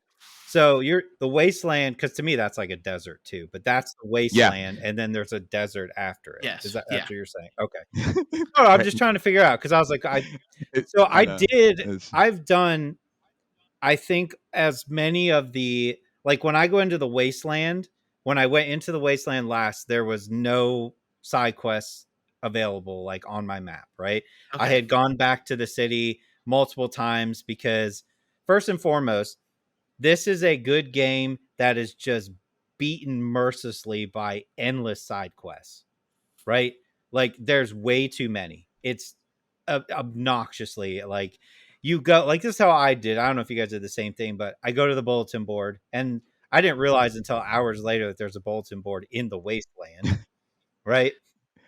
so you're the wasteland, because to me that's like a desert too, but that's the Yeah. wasteland, and then there's a desert after it. Is Yes. that's Yeah. what you're saying? Okay. No, I'm Right. just trying to figure out because I was like, I know. It's I've done, I think, as many of the, like when I go into the wasteland, when I went into the wasteland last, there was no side quests available like on my map, right? I Okay. had gone back to the city multiple times because first and foremost, this is a good game that is just beaten mercilessly by endless side quests, right? Like there's way too many. It's obnoxiously like you go like this is how I did. I don't know if you guys did the same thing, but I go to the bulletin board and I didn't realize until hours later that there's a bulletin board in the wasteland, right?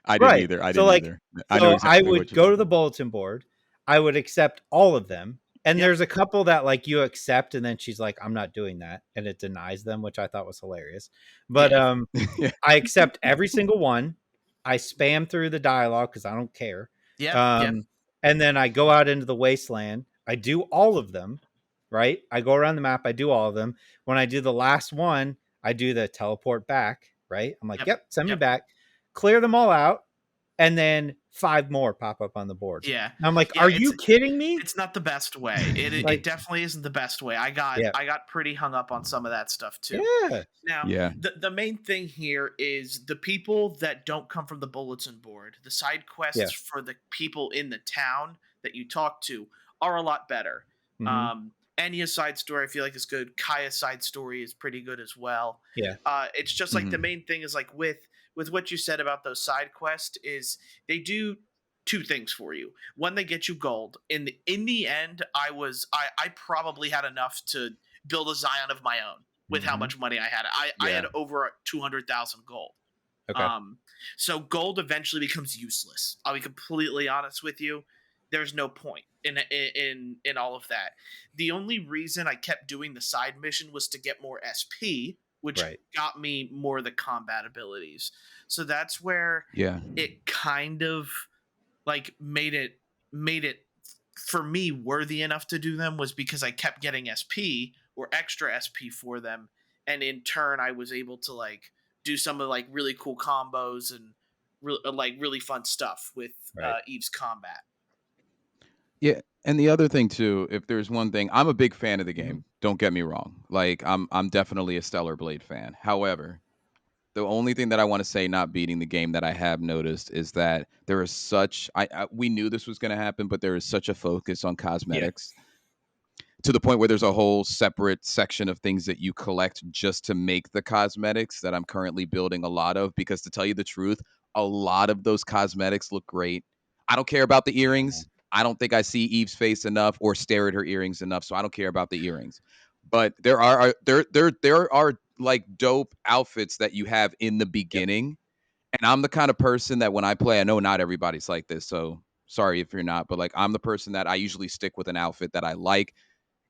I didn't Right. either. I So didn't like either. I know so I exactly what would you're go to talking the about. bulletin board. I would accept all of them. And Yep. there's a couple that like you accept and then she's like, I'm not doing that. And it denies them, which I thought was hilarious. But Yeah. Yeah. I accept every single one. I spam through the dialogue because I don't care. Yep. Yep. Um, and then I go out into the wasteland. I do all of them, right? I go around the map. I do all of them. When I do the last one, I do the teleport back, right? I'm like, Yep. yep, send me Yep. back. Clear them all out. And then 5 more pop up on the board. Yeah. And I'm like, Yeah. are you kidding me? It's not the best way. It Like, definitely isn't the best way. I got yeah, I got pretty hung up on some of that stuff too. yeah, Now, Yeah. the main thing here is the people that don't come from the bulletin board, the side yeah. quests for the people in the town that you talk to are a lot better. Hmm. Enya's side story I feel like is good. Kaya's side story is pretty good as well. Yeah, It's just like the Mhm. main thing is like with what you said about those side quests is they do two things for you. One, they get you gold. In the end, I probably had enough to build a Zion of my own with how hmm, much money I had. I Yeah. had over 200,000 gold. okay, Um, so gold eventually becomes useless. I'll be completely honest with you. There's no point in all of that. The only reason I kept doing the side mission was to get more SP, which right, got me more of the combat abilities. So that's where Yeah. it kind of like made it for me worthy enough to do them was because I kept getting SP or extra SP for them, and in turn I was able to like do some of like really cool combos and like really fun stuff with right, Eve's combat. Yeah, and the other thing too, if there's one thing, I'm a big fan of the hmm, game. Don't get me wrong. Like I'm definitely a Stellar Blade fan. However, the only thing that I want to say not beating the game that I have noticed is that there is such we knew this was going to happen, but there is such a focus on yeah, cosmetics to the point where there's a whole separate section of things that you collect just to make the cosmetics that I'm currently building a lot of because to tell you the truth, a lot of those cosmetics look great. I don't care about the uh-huh, earrings. I don't think I see Eve's face enough or stare at her earrings enough, so I don't care about the earrings. But there are like dope outfits that you have in the Yep. beginning. And I'm the kind of person that when I play, I know not everybody's like this, so sorry if you're not, but like I'm the person that I usually stick with an outfit that I like.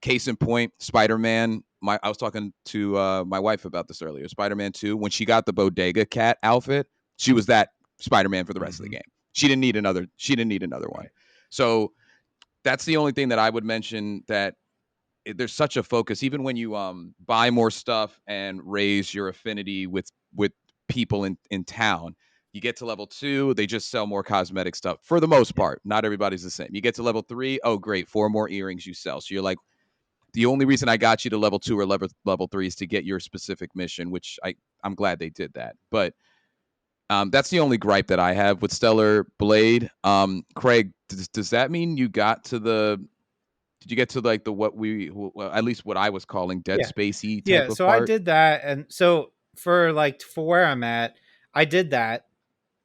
Case in point, Spider-Man. I was talking to my wife about this earlier. Spider-Man 2, when she got the Bodega Cat outfit, she was that Spider-Man for the rest of the Mm-hmm. game. She didn't need another. She didn't need another one. Right. So that's the only thing that I would mention that there's such a focus, even when you buy more stuff and raise your affinity with people in town. You get to level 2, they just sell more cosmetic stuff for the most Yep. part. Not everybody's the same. You get to level 3, oh great, 4 more earrings you sell. So you're like, the only reason I got you to level 2 or level 3 is to get your specific mission, which I'm glad they did that. But that's the only gripe that I have with Stellar Blade. Craig, does that mean you got to the did you get to like the well, at least what I was calling Dead Yeah. Spacey type Yeah. of So I part? did that, and so for where I'm at, I did that.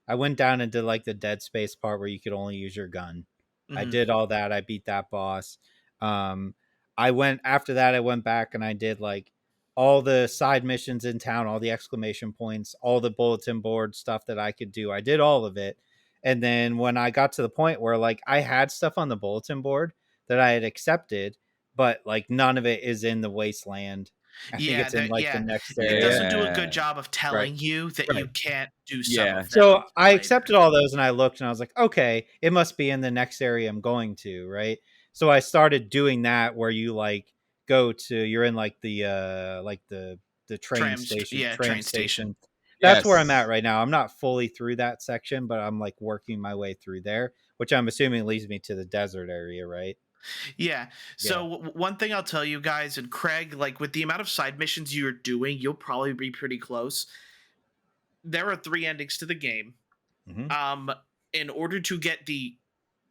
I went down and did like the dead space part where you could only use your gun. I Hmm. did all that. I beat that boss. Um, I went after that. I went back and I did like all the side missions in town, all the exclamation points, all the bulletin board stuff that I could do. I did all of it. And then when I got to the point where like I had stuff on the bulletin board that I had accepted, but like none of it is in the wasteland. I think Yeah, it's in that like the yeah, next it area. doesn't do a good Yeah. job of Right. telling you that you Right. can't do some Yeah. of them So until I later. accepted all those and I looked and I was like, okay, it must be in the next area I'm going to, right? So I started doing that where you like you're in like the train Train station. station. That's where I'm at Yes. right now. I'm not fully through that section, but I'm like working my way through there, which I'm assuming leads me to the desert area, right? Yeah. Yeah. So one thing I'll tell you guys, and Craig, like with the amount of side missions you're doing, you'll probably be pretty close. There are 3 endings to the game. Hmm. Um, in order to get the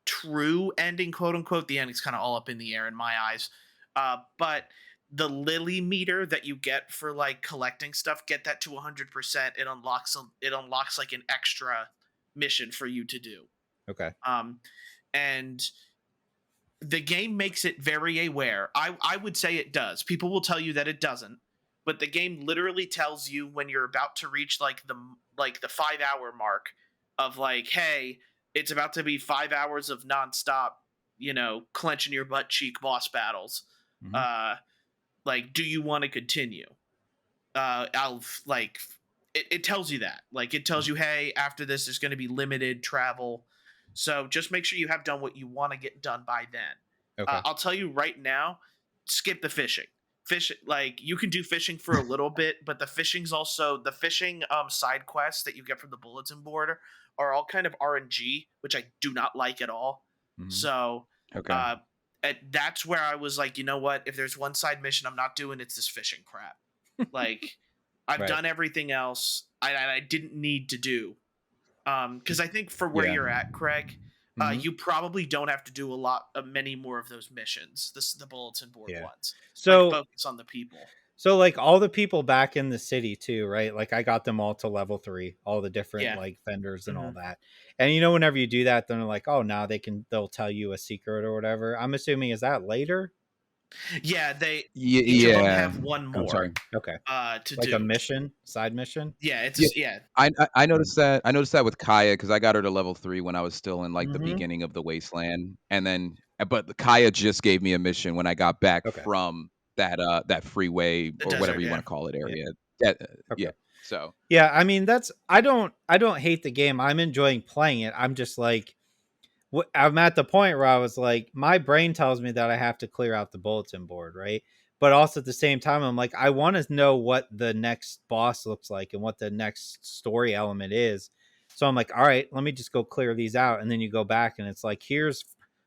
true ending, quote unquote, the ending's kind of all up in the air in my eyes. But the Lily meter that you get for like collecting stuff, get that to 100%. It unlocks like an extra mission for you to do. Okay. Um, and the game makes it very aware. I would say it does. People will tell you that it doesn't, but the game literally tells you when you're about to reach like the 5 hour mark of like, hey, it's about to be 5 hours of nonstop, clenching your butt cheek boss battles. Hmm. Uh, like, do you want to continue? I'll like it tells you that. Like it tells you, hey, after this there's going to be limited travel. So just make sure you have done what you want to get done by then. Okay. I'll tell you right now, skip the fishing. Fish like you can do fishing for a little bit, but the fishing side quests that you get from the bulletin board are all kind of RNG, which I do not like at all. Hmm. So Okay. uh that's where I was like, you know what? If there's one side mission I'm not doing, it's this fishing crap. Like I've Right. done everything else I didn't need to do. Because I think for where Yeah. you're at, Craig, Hmm. you probably don't have to do a lot of many more of those missions. This is the bulletin board Yeah. ones. Like So focus on the people. So like all the people back in the city too, right? Like I got them all to level 3, all the different Yeah. like vendors and all Hmm. that. And whenever you do that, then they're like, oh, now they'll tell you a secret or whatever. I'm assuming is that later? Yeah, they each of them Yeah. have one I'm more sorry. Okay. to Like a do. mission, side mission? Yeah, it's Yeah. just yeah. I noticed that. I noticed that with Kaya because I got her to level 3 when I was still in like the Mm-hmm. beginning of the wasteland, and then but Kaya just gave me a mission when I got back Okay. from that freeway The or whatever desert, you want yeah. to call it Yeah. area. Yeah, Okay. yeah. So Yeah, I mean that's I don't hate the game. I'm enjoying playing it. I'm just like I'm at the point where I was like, my brain tells me that I have to clear out the bulletin board, right? But also at the same time, I'm like, I want to know what the next boss looks like and what the next story element is. So I'm like, all right, let me just go clear these out. And then you go back and it's like, here's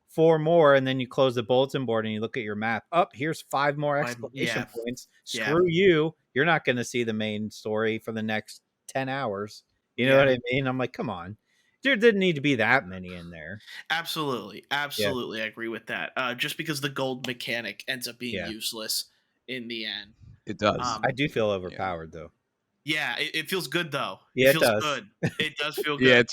4 more. And then you close the bulletin board and you look at your map. Up, here's 5 more exclamation Yeah, points. yeah, Screw you. You're not going to see the main story for the next 10 hours. You know what yeah. I mean? I'm like, come on. There didn't need to be that many in there. Absolutely, Yeah. absolutely, I agree with that. Just because the gold mechanic ends up being Yeah. useless in the end. it does. I Um, do feel Yeah. overpowered though. yeah, it feels good though. It Yeah, it feels does. good. It does feel Yeah, good. it's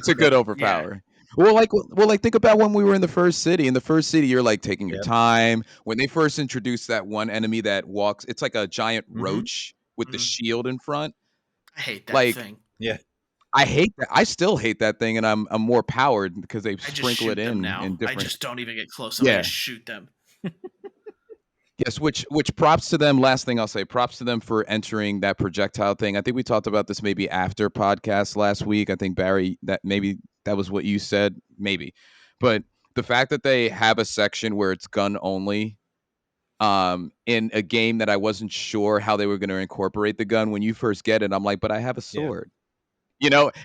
a Yep. good Yeah. overpower. Well, like think about when we were in the first city. In the first city, you're like taking your Yep. time. When they first introduced that one enemy that walks, it's like a giant Mm-hmm. roach with the Mhm. shield in front. I hate that Like, thing. Yeah. I hate that. I still hate that thing, and I'm more powered because they I just sprinkle it shoot them now. in I different. just don't even get close to them. I Yeah. just shoot them. Yes, which props to them. Last thing I'll say, props to them for entering that projectile thing. I think we talked about this maybe after podcast last week. I think Barry, that maybe that was what you said, maybe. But the fact that they have a section where it's gun only, in a game that I wasn't sure how they were going to incorporate the gun. When you first get it, I'm like, but I have a Yeah. sword.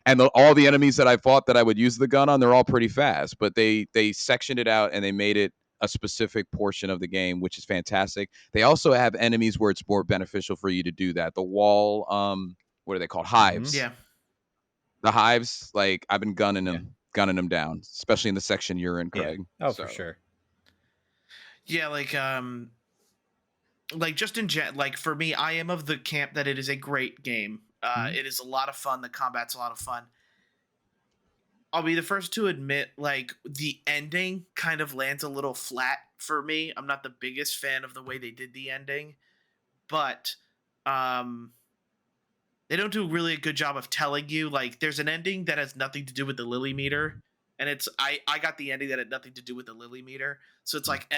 And all the enemies that I fought that I would use the gun on, they're all pretty fast, but they sectioned it out and they made it a specific portion of the game, which is fantastic. They also have enemies where it's more beneficial for you to do that. The wall, what are they called? Mhm. Hives. Yeah. The hives, like I've been Yeah. gunning them down, especially in the section you're in, Yeah. Craig. Oh, for So sure. Yeah, like just in like for me, I am of the camp that it is a great game. Mhm. It is a lot of fun. The combat's a lot of fun. I'll be the first to admit, like the ending kind of lands a little flat for me. I'm not the biggest fan of the way they did the ending, but um, they don't do really a good job of telling you. Like, there's an ending that has nothing to do with the Lily meter, and it's I got the ending that had nothing to do with the Lily meter, so it's Mm. like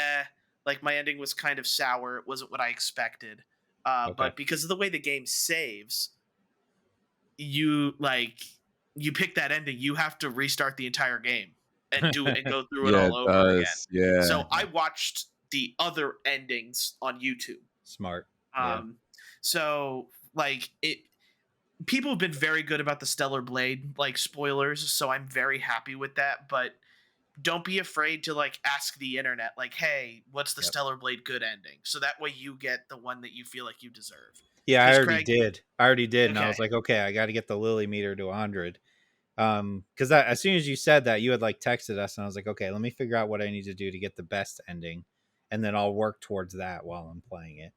like my ending was kind of sour. It wasn't what I expected. Okay. But because of the way the game saves, you like you pick that ending, you have to restart the entire game and do it and go through it yeah, all it over again. does. Yeah. So I watched the other endings on YouTube. Smart. Yeah. Um, so like it, people have been very good about the Stellar Blade like spoilers, so I'm very happy with that. But don't be afraid to like ask the internet, like, "Hey, what's the Yep. Stellar Blade good ending?" So that way you get the one that you feel like you deserve. Yeah, I Because already Craig, did. And I okay, was like, okay, I got to get the Lily meter to 100. Because as soon as you said that, you had like texted us, and I was like, okay, let me figure out what I need to do to get the best ending, and then I'll work towards that while I'm playing it.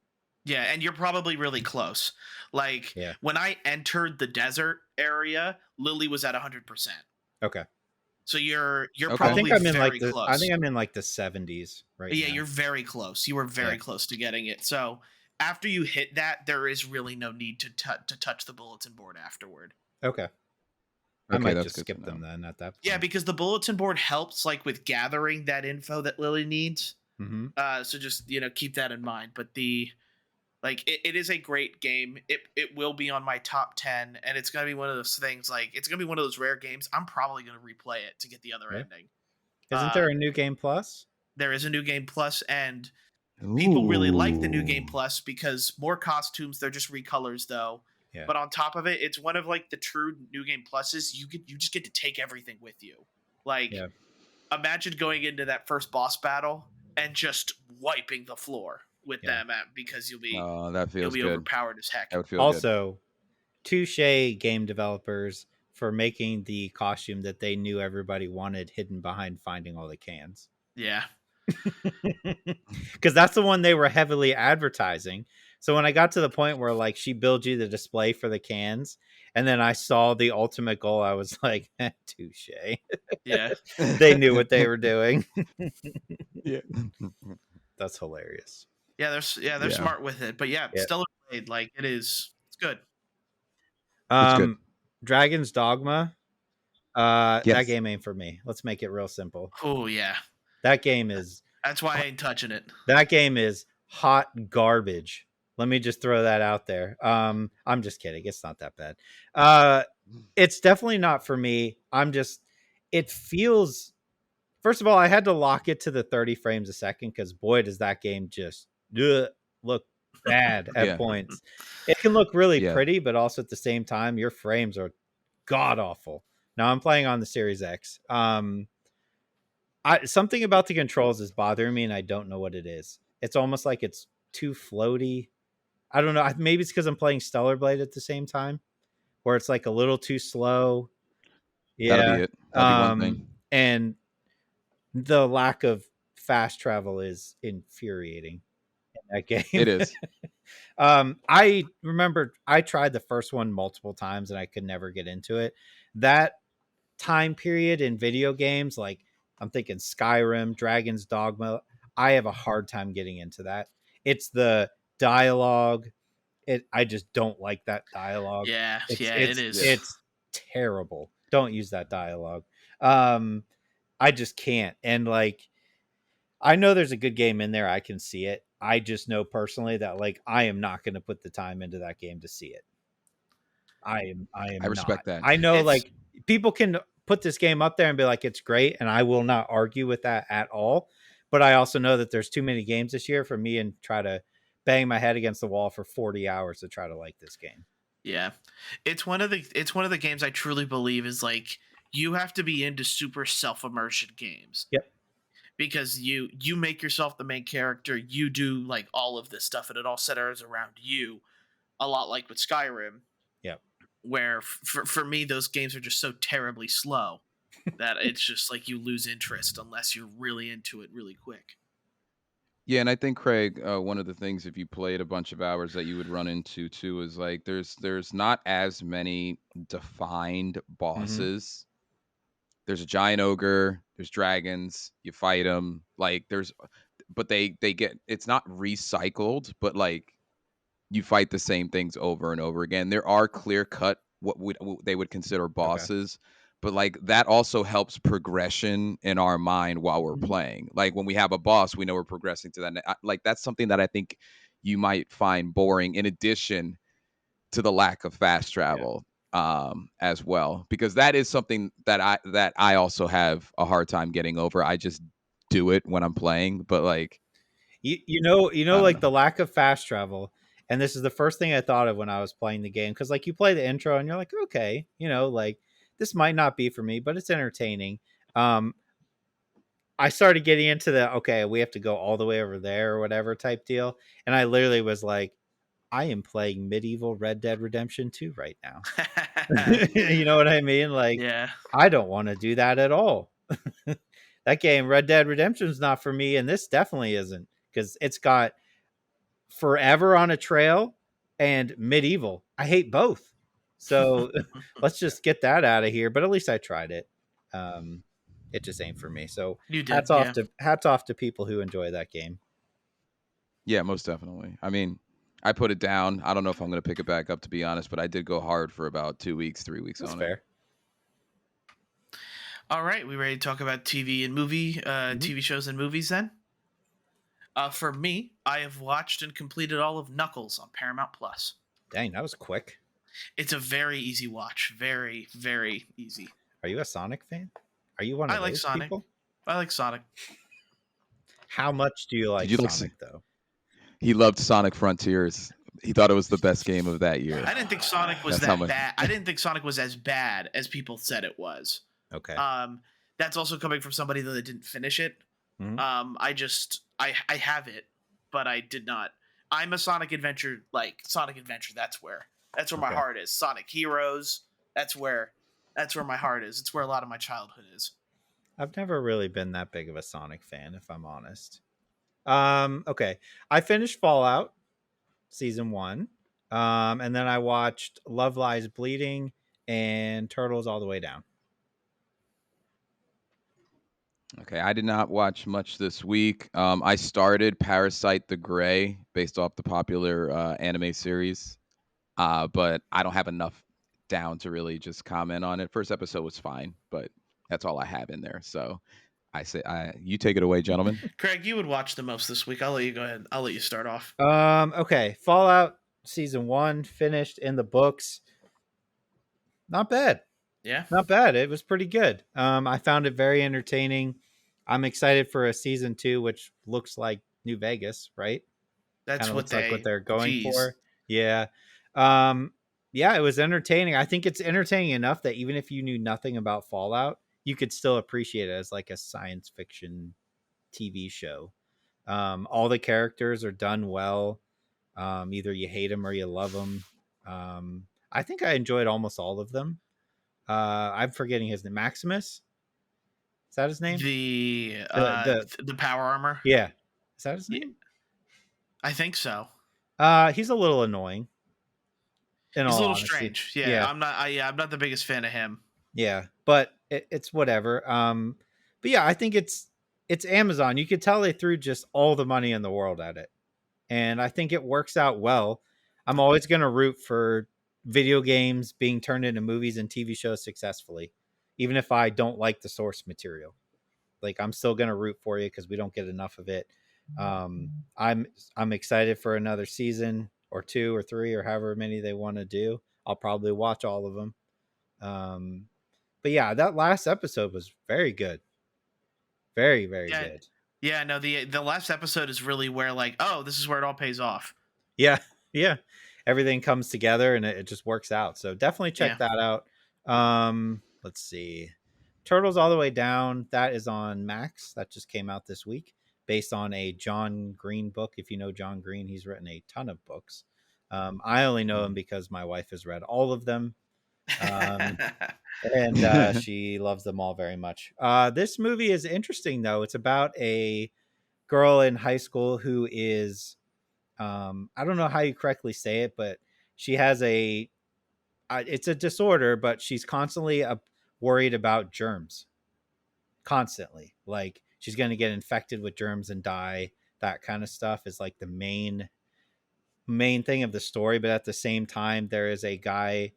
yeah, and you're probably really close. Like Yeah. when I entered the desert area, Lily was at 100%. Okay. So you're Okay. I think probably I'm in like very the. I close. think I'm in like the 70s right Yeah, now. you're very close. You were Yeah. very close to getting it. So after you hit that, there is really no need to touch the bulletin board afterward. Okay. I Okay, might that's just good to skip know. them then at that Yeah, point. because the bulletin board helps like with gathering that info that Lily needs. Mm-hmm. So just keep that in mind. But it is a great game. It will be on my top 10, and it's gonna be one of those things. Like it's gonna be one of those rare games. I'm probably gonna replay it to get the other Yeah. ending. Isn't Uh, there a new game plus? there is a new game plus, and people really like the new game Ooh. plus because more costumes. They're just recolors though. Yeah. But on top of it, it's one of like the true new game pluses. You just get to take everything with you. Like Yeah. imagine going into that first boss battle and just wiping the floor with Yeah. them because you'll That feels be good. overpowered as heck. That would feel good. Also, touche game developers for making the costume that they knew everybody wanted hidden behind finding all the cans. Yeah. Because that's the one they were heavily advertising. So when I got to the point where like she builds you the display for the cans, and then I saw the ultimate goal, I was like, touche. Yeah. They knew what they were doing. Yeah. That's hilarious. Yeah, they're Yeah. smart with it. But yeah, Yeah. Stellar Blade, like it's good. It's good. Dragon's Dogma. That Yes. game ain't for me. Let's make it real simple. Oh yeah. That game is That's why I ain't touching it. hot garbage. Let me just throw that out there. I'm just kidding. It's not that bad. It's definitely not for me. It feels, first of all, I had to lock it to the 30 frames a second because boy, does that game just look bad at Yeah. points. It can look really Yeah. pretty, but also at the same time, your frames are god awful. Now I'm playing on the Series X. Something about the controls is bothering me, and I don't know what it is. It's almost like it's too floaty. I don't know. Maybe it's because I'm playing Stellar Blade at the same time, where it's like a little too slow. That'll be Yeah. it. That'll be one thing. And the lack of fast travel is infuriating in that game. It is. I remember I tried the first one multiple times and I could never get into it. That time period in video games, like I'm thinking Skyrim, Dragon's Dogma, I have a hard time getting into that. It's the dialogue. I just don't like that dialogue. Yeah, It's yeah, it it's Yeah. is. it's terrible. Don't use that dialogue. Um, I just can't. And like, I know there's a good game in there. I can see it. I just know personally that like I am not going to put the time into that game to see it. I I am not. respect that. I know It's like people can put this game up there and be like it's great, and I will not argue with that at all. But I also know that there's too many games this year for me and try to bang my head against the wall for 40 hours to try to like this game. yeah. It's one of the games I truly believe is like you have to be into super self-immersion games Yep. because you make yourself the main character, you do like all of this stuff and it all centers around you, a lot like with Skyrim, Yep. where for me those games are just so terribly slow that it's just like you lose interest unless you're really into it really quick. Yeah, and I think Craig, one of the things if you played a bunch of hours that you would run into too is like there's not as many defined Mm-hmm. bosses. There's a giant ogre, there's dragons, you fight them. Like there's, but they get it's not recycled, but like you fight the same things over and over again. There are clear cut what they would consider Okay. bosses, but like that also helps progression in our mind while we're Mm-hmm. playing. Like when we have a boss, we know we're progressing to that. Like that's something that I think you might find boring. In addition to the lack of fast Yeah. travel, as well, because that is something that I also have a hard time getting over. I just do it when I'm playing, but like You know, I don't like know. the lack of fast travel, and this is the first thing I thought of when I was playing the game because like you play the intro and you're like, okay, like this might not be for me, but it's entertaining. Um, I started getting into the okay, we have to go all the way over there or whatever type deal, and I literally was like, I am playing medieval Red Dead Redemption 2 right now. You know what I mean? Like, Yeah. I don't want to do that at all. That game, Red Dead Redemption, is not for me, and this definitely isn't because it's got forever on a trail and medieval. I hate both. So let's just get that out of here. But at least I tried it. Um, it just ain't for me. So You did, hats off yeah. to hats off to people who enjoy that game. Yeah, most definitely. I mean, I put it down. I don't know if I'm going to pick it back up to be honest, but I did go hard for about 2 weeks, 3 weeks That's on it. fair. All right, we ready to talk about Mhm. TV shows and movies then? For me, I have watched and completed all of Knuckles on Paramount Plus. Dang, that was quick. It's a very easy watch, very very easy. Are you a Sonic fan? Are you one I of like those Sonic. people? I like Sonic. How much do you Did like you like? Sonic though? He loved Sonic Frontiers. He thought it was the best game of that year. I didn't think Sonic was That's how that much. bad. I didn't think Sonic was as bad as people said it was. Okay. Um, that's also coming from somebody that didn't finish it. Mhm. I have it, but I did not. I'm a Sonic Adventure like Sonic Adventure. That's where my Okay. heart is. Sonic Heroes. That's where my heart is. It's where a lot of my childhood is. I've never really been that big of a Sonic fan, if I'm honest. Okay. I finished Fallout season 1. And then I watched Love Lies Bleeding and Turtles All the Way Down. Okay, I did not watch much this week. I started Parasite the Gray based off the popular anime series, but I don't have enough down to really just comment on it. First episode was fine, but that's all I have in there. So you take it away, gentlemen. Craig, you would watch the most this week. I'll let you go ahead. I'll let you start off. Okay. Fallout season 1 finished in the books. Not bad. Yeah, Not bad. It was pretty good. I found it very entertaining. I'm excited for a season 2, which looks like New Vegas, right? Kind that's of what looks like what they they're going teased. for. Yeah. Um, yeah, it was entertaining. I think it's entertaining enough that even if you knew nothing about Fallout, you could still appreciate it as like a science fiction TV show. All the characters are done well. Either you hate them or you love them. I think I enjoyed almost all of them. I'm forgetting his name. Maximus? Is that his name? The power armor. Yeah. Is that his Yeah, name? I think so. He's a little annoying, in He's a all little honesty. strange. Yeah, Yeah. I'm not the biggest fan of him. Yeah, but it's whatever. But yeah, I think it's Amazon. You could tell they threw just all the money in the world at it, and I think it works out well. I'm always going to root for video games being turned into movies and TV shows successfully, even if I don't like the source material. Like I'm still going to root for you because we don't get enough of it. Um, I'm I'm excited for another season or two or three or however many they want to do. I'll probably watch all of them. Um, but yeah, that last episode was very good. Very, very Yeah, good. yeah. No, the last episode is really where like, oh, this is where it all pays off. Yeah, yeah. Everything comes together and it just works out. So definitely check Yeah. that out. Let's see. Turtles All the Way Down. That is on Max. That just came out this week, based on a John Green book. If you know John Green, he's written a ton of books. I only know him because my wife has read all of them. Um, and she loves them all very much. This movie is interesting, though. It's about a girl in high school who is, I don't know how you correctly say it, but she has it's a disorder, but she's constantly worried about germs. Constantly. Like she's going to get infected with germs and die. That kind of stuff is like the main thing of the story. But at the same time, there is a guy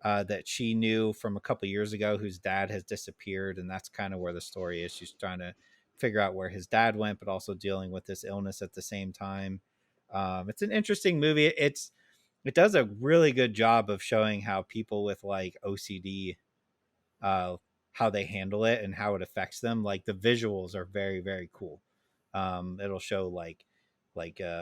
that she knew from a couple years ago whose dad has disappeared, and that's kind of where the story is. She's trying to figure out where his dad went, but also dealing with this illness at the same time. It's an interesting movie. It does a really good job of showing how people with like OCD, uh, how they handle it and how it affects them. Like the visuals are very, very cool. It'll show like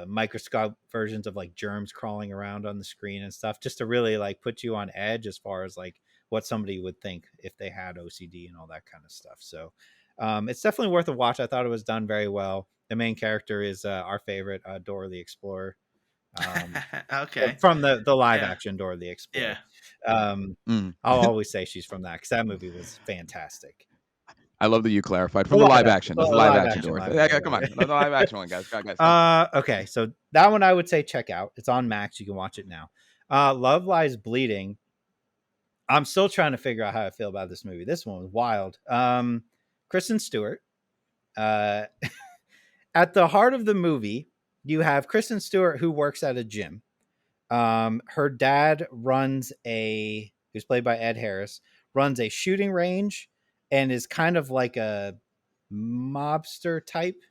microscope versions of like germs crawling around on the screen and stuff, just to really like put you on edge as far as like what somebody would think if they had OCD and all that kind of stuff. So it's definitely worth a watch. I thought it was done very well. The main character is our favorite, Dora the Explorer, Okay. from the live Yeah. action Dora the Yeah. Explorer. I'll always say she's from that because that movie was fantastic. I love that you clarified The from the live live action, action. the That's the live live action action, door. live Yeah, action, come on, live the live action one, guys. Come on. Okay, so that one I would say check out. It's on Max. You can watch it now. Love Lies Bleeding. I'm still trying to figure out how I feel about this movie. This one was wild. Kristen Stewart. Uh, at the heart of the movie, you have Kristen Stewart who works at a gym. Her dad who's played by Ed Harris, runs a shooting range and is kind of like a mobster type.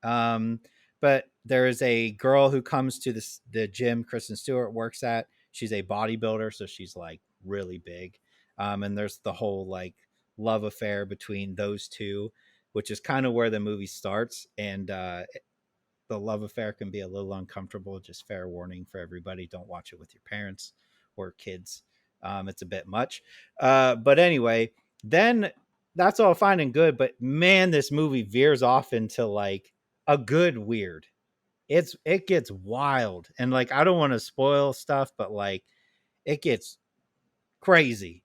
Um, but there is a girl who comes to the gym Kristen Stewart works at. She's a bodybuilder, so she's like really big. And there's the whole like love affair between those two, which is kind of where the movie starts. And the love affair can be a little uncomfortable. Just fair warning for everybody: don't watch it with your parents or kids. It's a bit much. But anyway, then that's all fine and good. But man, this movie veers off into like a good weird. It gets wild, and like I don't want to spoil stuff, but like it gets crazy.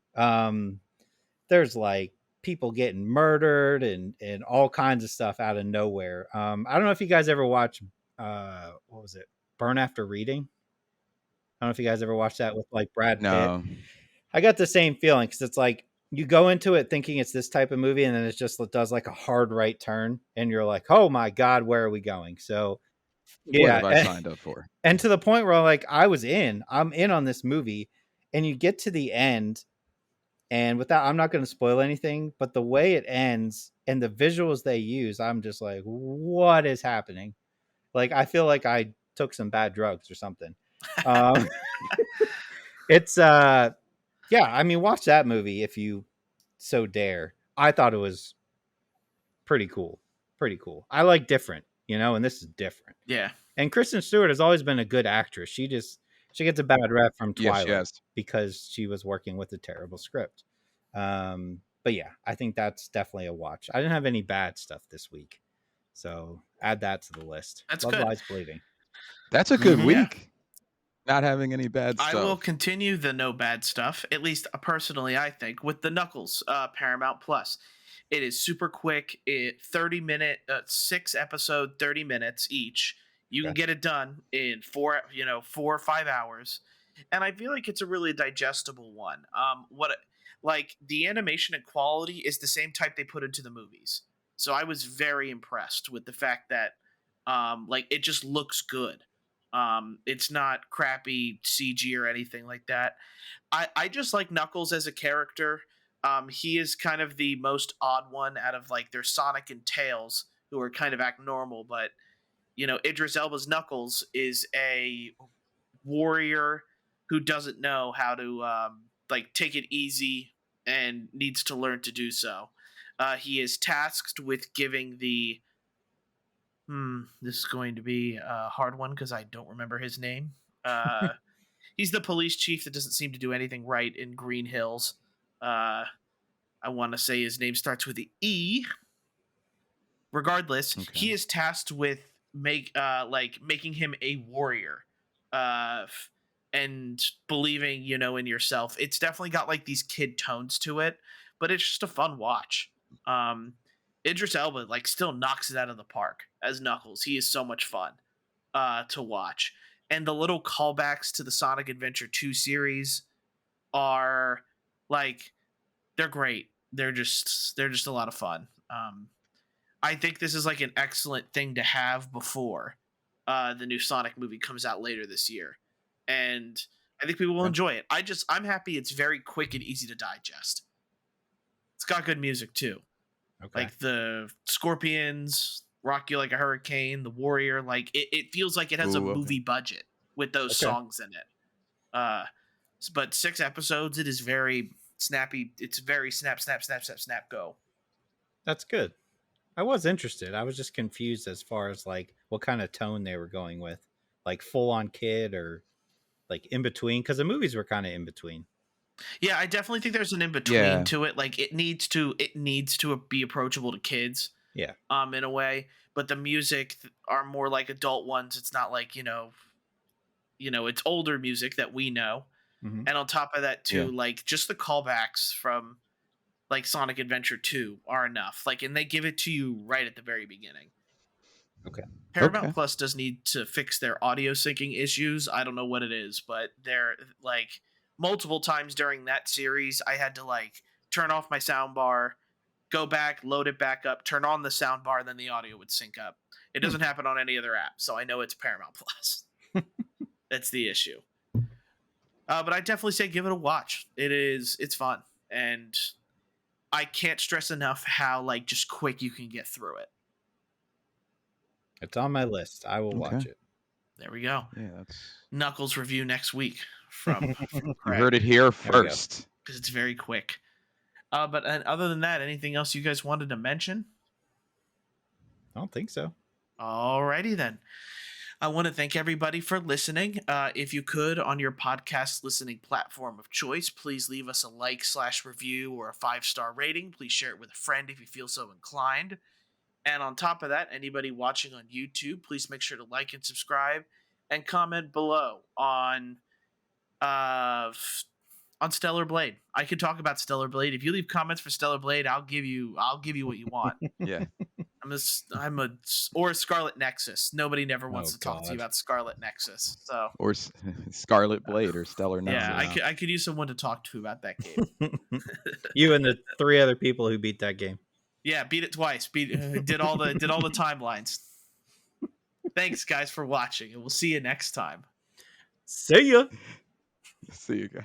There's like people getting murdered and all kinds of stuff out of nowhere. I don't know if you guys ever watch what was it? Burn After Reading. I don't know if you guys ever watched that with like Brad Pitt. No, I got the same feeling because it's like you go into it thinking it's this type of movie, and then it does like a hard right turn, and you're like, oh my god, where are we going? So what yeah, have I signed up for? and to the point where like I'm in on this movie, and you get to the end, and without, I'm not going to spoil anything, but the way it ends and the visuals they use, I'm just like, what is happening? Like, I feel like I took some bad drugs or something. Um, it's, yeah, I mean, watch that movie if you so dare. I thought it was pretty cool. Pretty cool. I like different, and this is different. Yeah. And Kristen Stewart has always been a good actress. She gets a bad rep from Yes, Twilight yes. because she was working with a terrible script. But yeah, I think that's definitely a watch. I didn't have any bad stuff this week, so add that to the list. That's Love good. Lies Bleeding. That's a good Mhm. Yeah. week. Not having any bad I will stuff. continue the no bad stuff, at least personally, I think, with the Knuckles Paramount Plus. It is super quick. 30-minute, 6 episode, 30 minutes each. You can Okay. get it done in 4 or 5 hours, and I feel like it's a really digestible one. Like the animation and quality is the same type they put into the movies, so I was very impressed with the fact that, like, it just looks good. It's not crappy CG or anything like that. I just like Knuckles as a character. He is kind of the most odd one out of like their Sonic and Tails, who are kind of act normal, but Idris Elba's Knuckles is a warrior who doesn't know how to like take it easy and needs to learn to do so. He is tasked with giving the this is going to be a hard one because I don't remember his name. He's the police chief that doesn't seem to do anything right in Green Hills. I want to say his name starts with the E. Regardless, Okay. he is tasked with making him a warrior, and believing in yourself. It's definitely got like these kid tones to it, but it's just a fun watch. Um, Idris Elba like still knocks it out of the park as Knuckles. He is so much fun to watch, and the little callbacks to the Sonic Adventure 2 series are like they're great. They're just a lot of fun. I think this is like an excellent thing to have before the new Sonic movie comes out later this year, and I think people will Okay. enjoy it. I'm happy it's very quick and easy to digest. It's got good music too, Okay. like the Scorpions, "Rock You Like a Hurricane," "The Warrior." Like it feels like it has a Ooh, okay. movie budget with those Okay. songs in it. But 6 episodes, it is very snappy. It's very snap, snap, snap, snap, snap, go. That's good. I was interested. I was just confused as far as like what kind of tone they were going with, like full on kid or like in between, because the movies were kind of in between. Yeah, I definitely think there's an in between Yeah. to it. Like it needs to be approachable to kids, Yeah. in a way. But the music are more like adult ones. It's not like it's older music that we know. Mhm. And on top of that Yeah. too, like just the callbacks from like Sonic Adventure 2 are enough. Like, and they give it to you right at the very beginning. Okay. Paramount Okay. Plus does need to fix their audio syncing issues. I don't know what it is, but they're like multiple times during that series, I had to like turn off my sound bar, go back, load it back up, turn on the sound bar, and then the audio would sync up. It doesn't happen on any other app, so I know it's Paramount Plus. That's the issue. But I definitely say give it a watch. It's fun, and I can't stress enough how like just quick you can get through it. It's on my list. I will watch Okay. it. There we go. Yeah, that's Knuckles review next week from you Craig, heard it here There we go. first. because it's very quick. But other than that, anything else you guys wanted to mention? I don't think so. Alrighty then. I want to thank everybody for listening. If you could, on your podcast listening platform of choice, please leave us a like/review or a 5-star rating. Please share it with a friend if you feel so inclined. And on top of that, anybody watching on YouTube, please make sure to like and subscribe and comment below on Stellar Blade. I could talk about Stellar Blade. If you leave comments for Stellar Blade, I'll give you what you want. Yeah. Or Scarlet Nexus. Nobody never wants Oh, to talk to you God. about Scarlet Nexus. So Or Scarlet Blade or Stellar Nexus. yeah, I could use someone to talk to about that game. You and the 3 other people who beat that game. Yeah, beat it twice. Did all the timelines. Thanks guys for watching, and we'll see you next time. See ya. See you guys.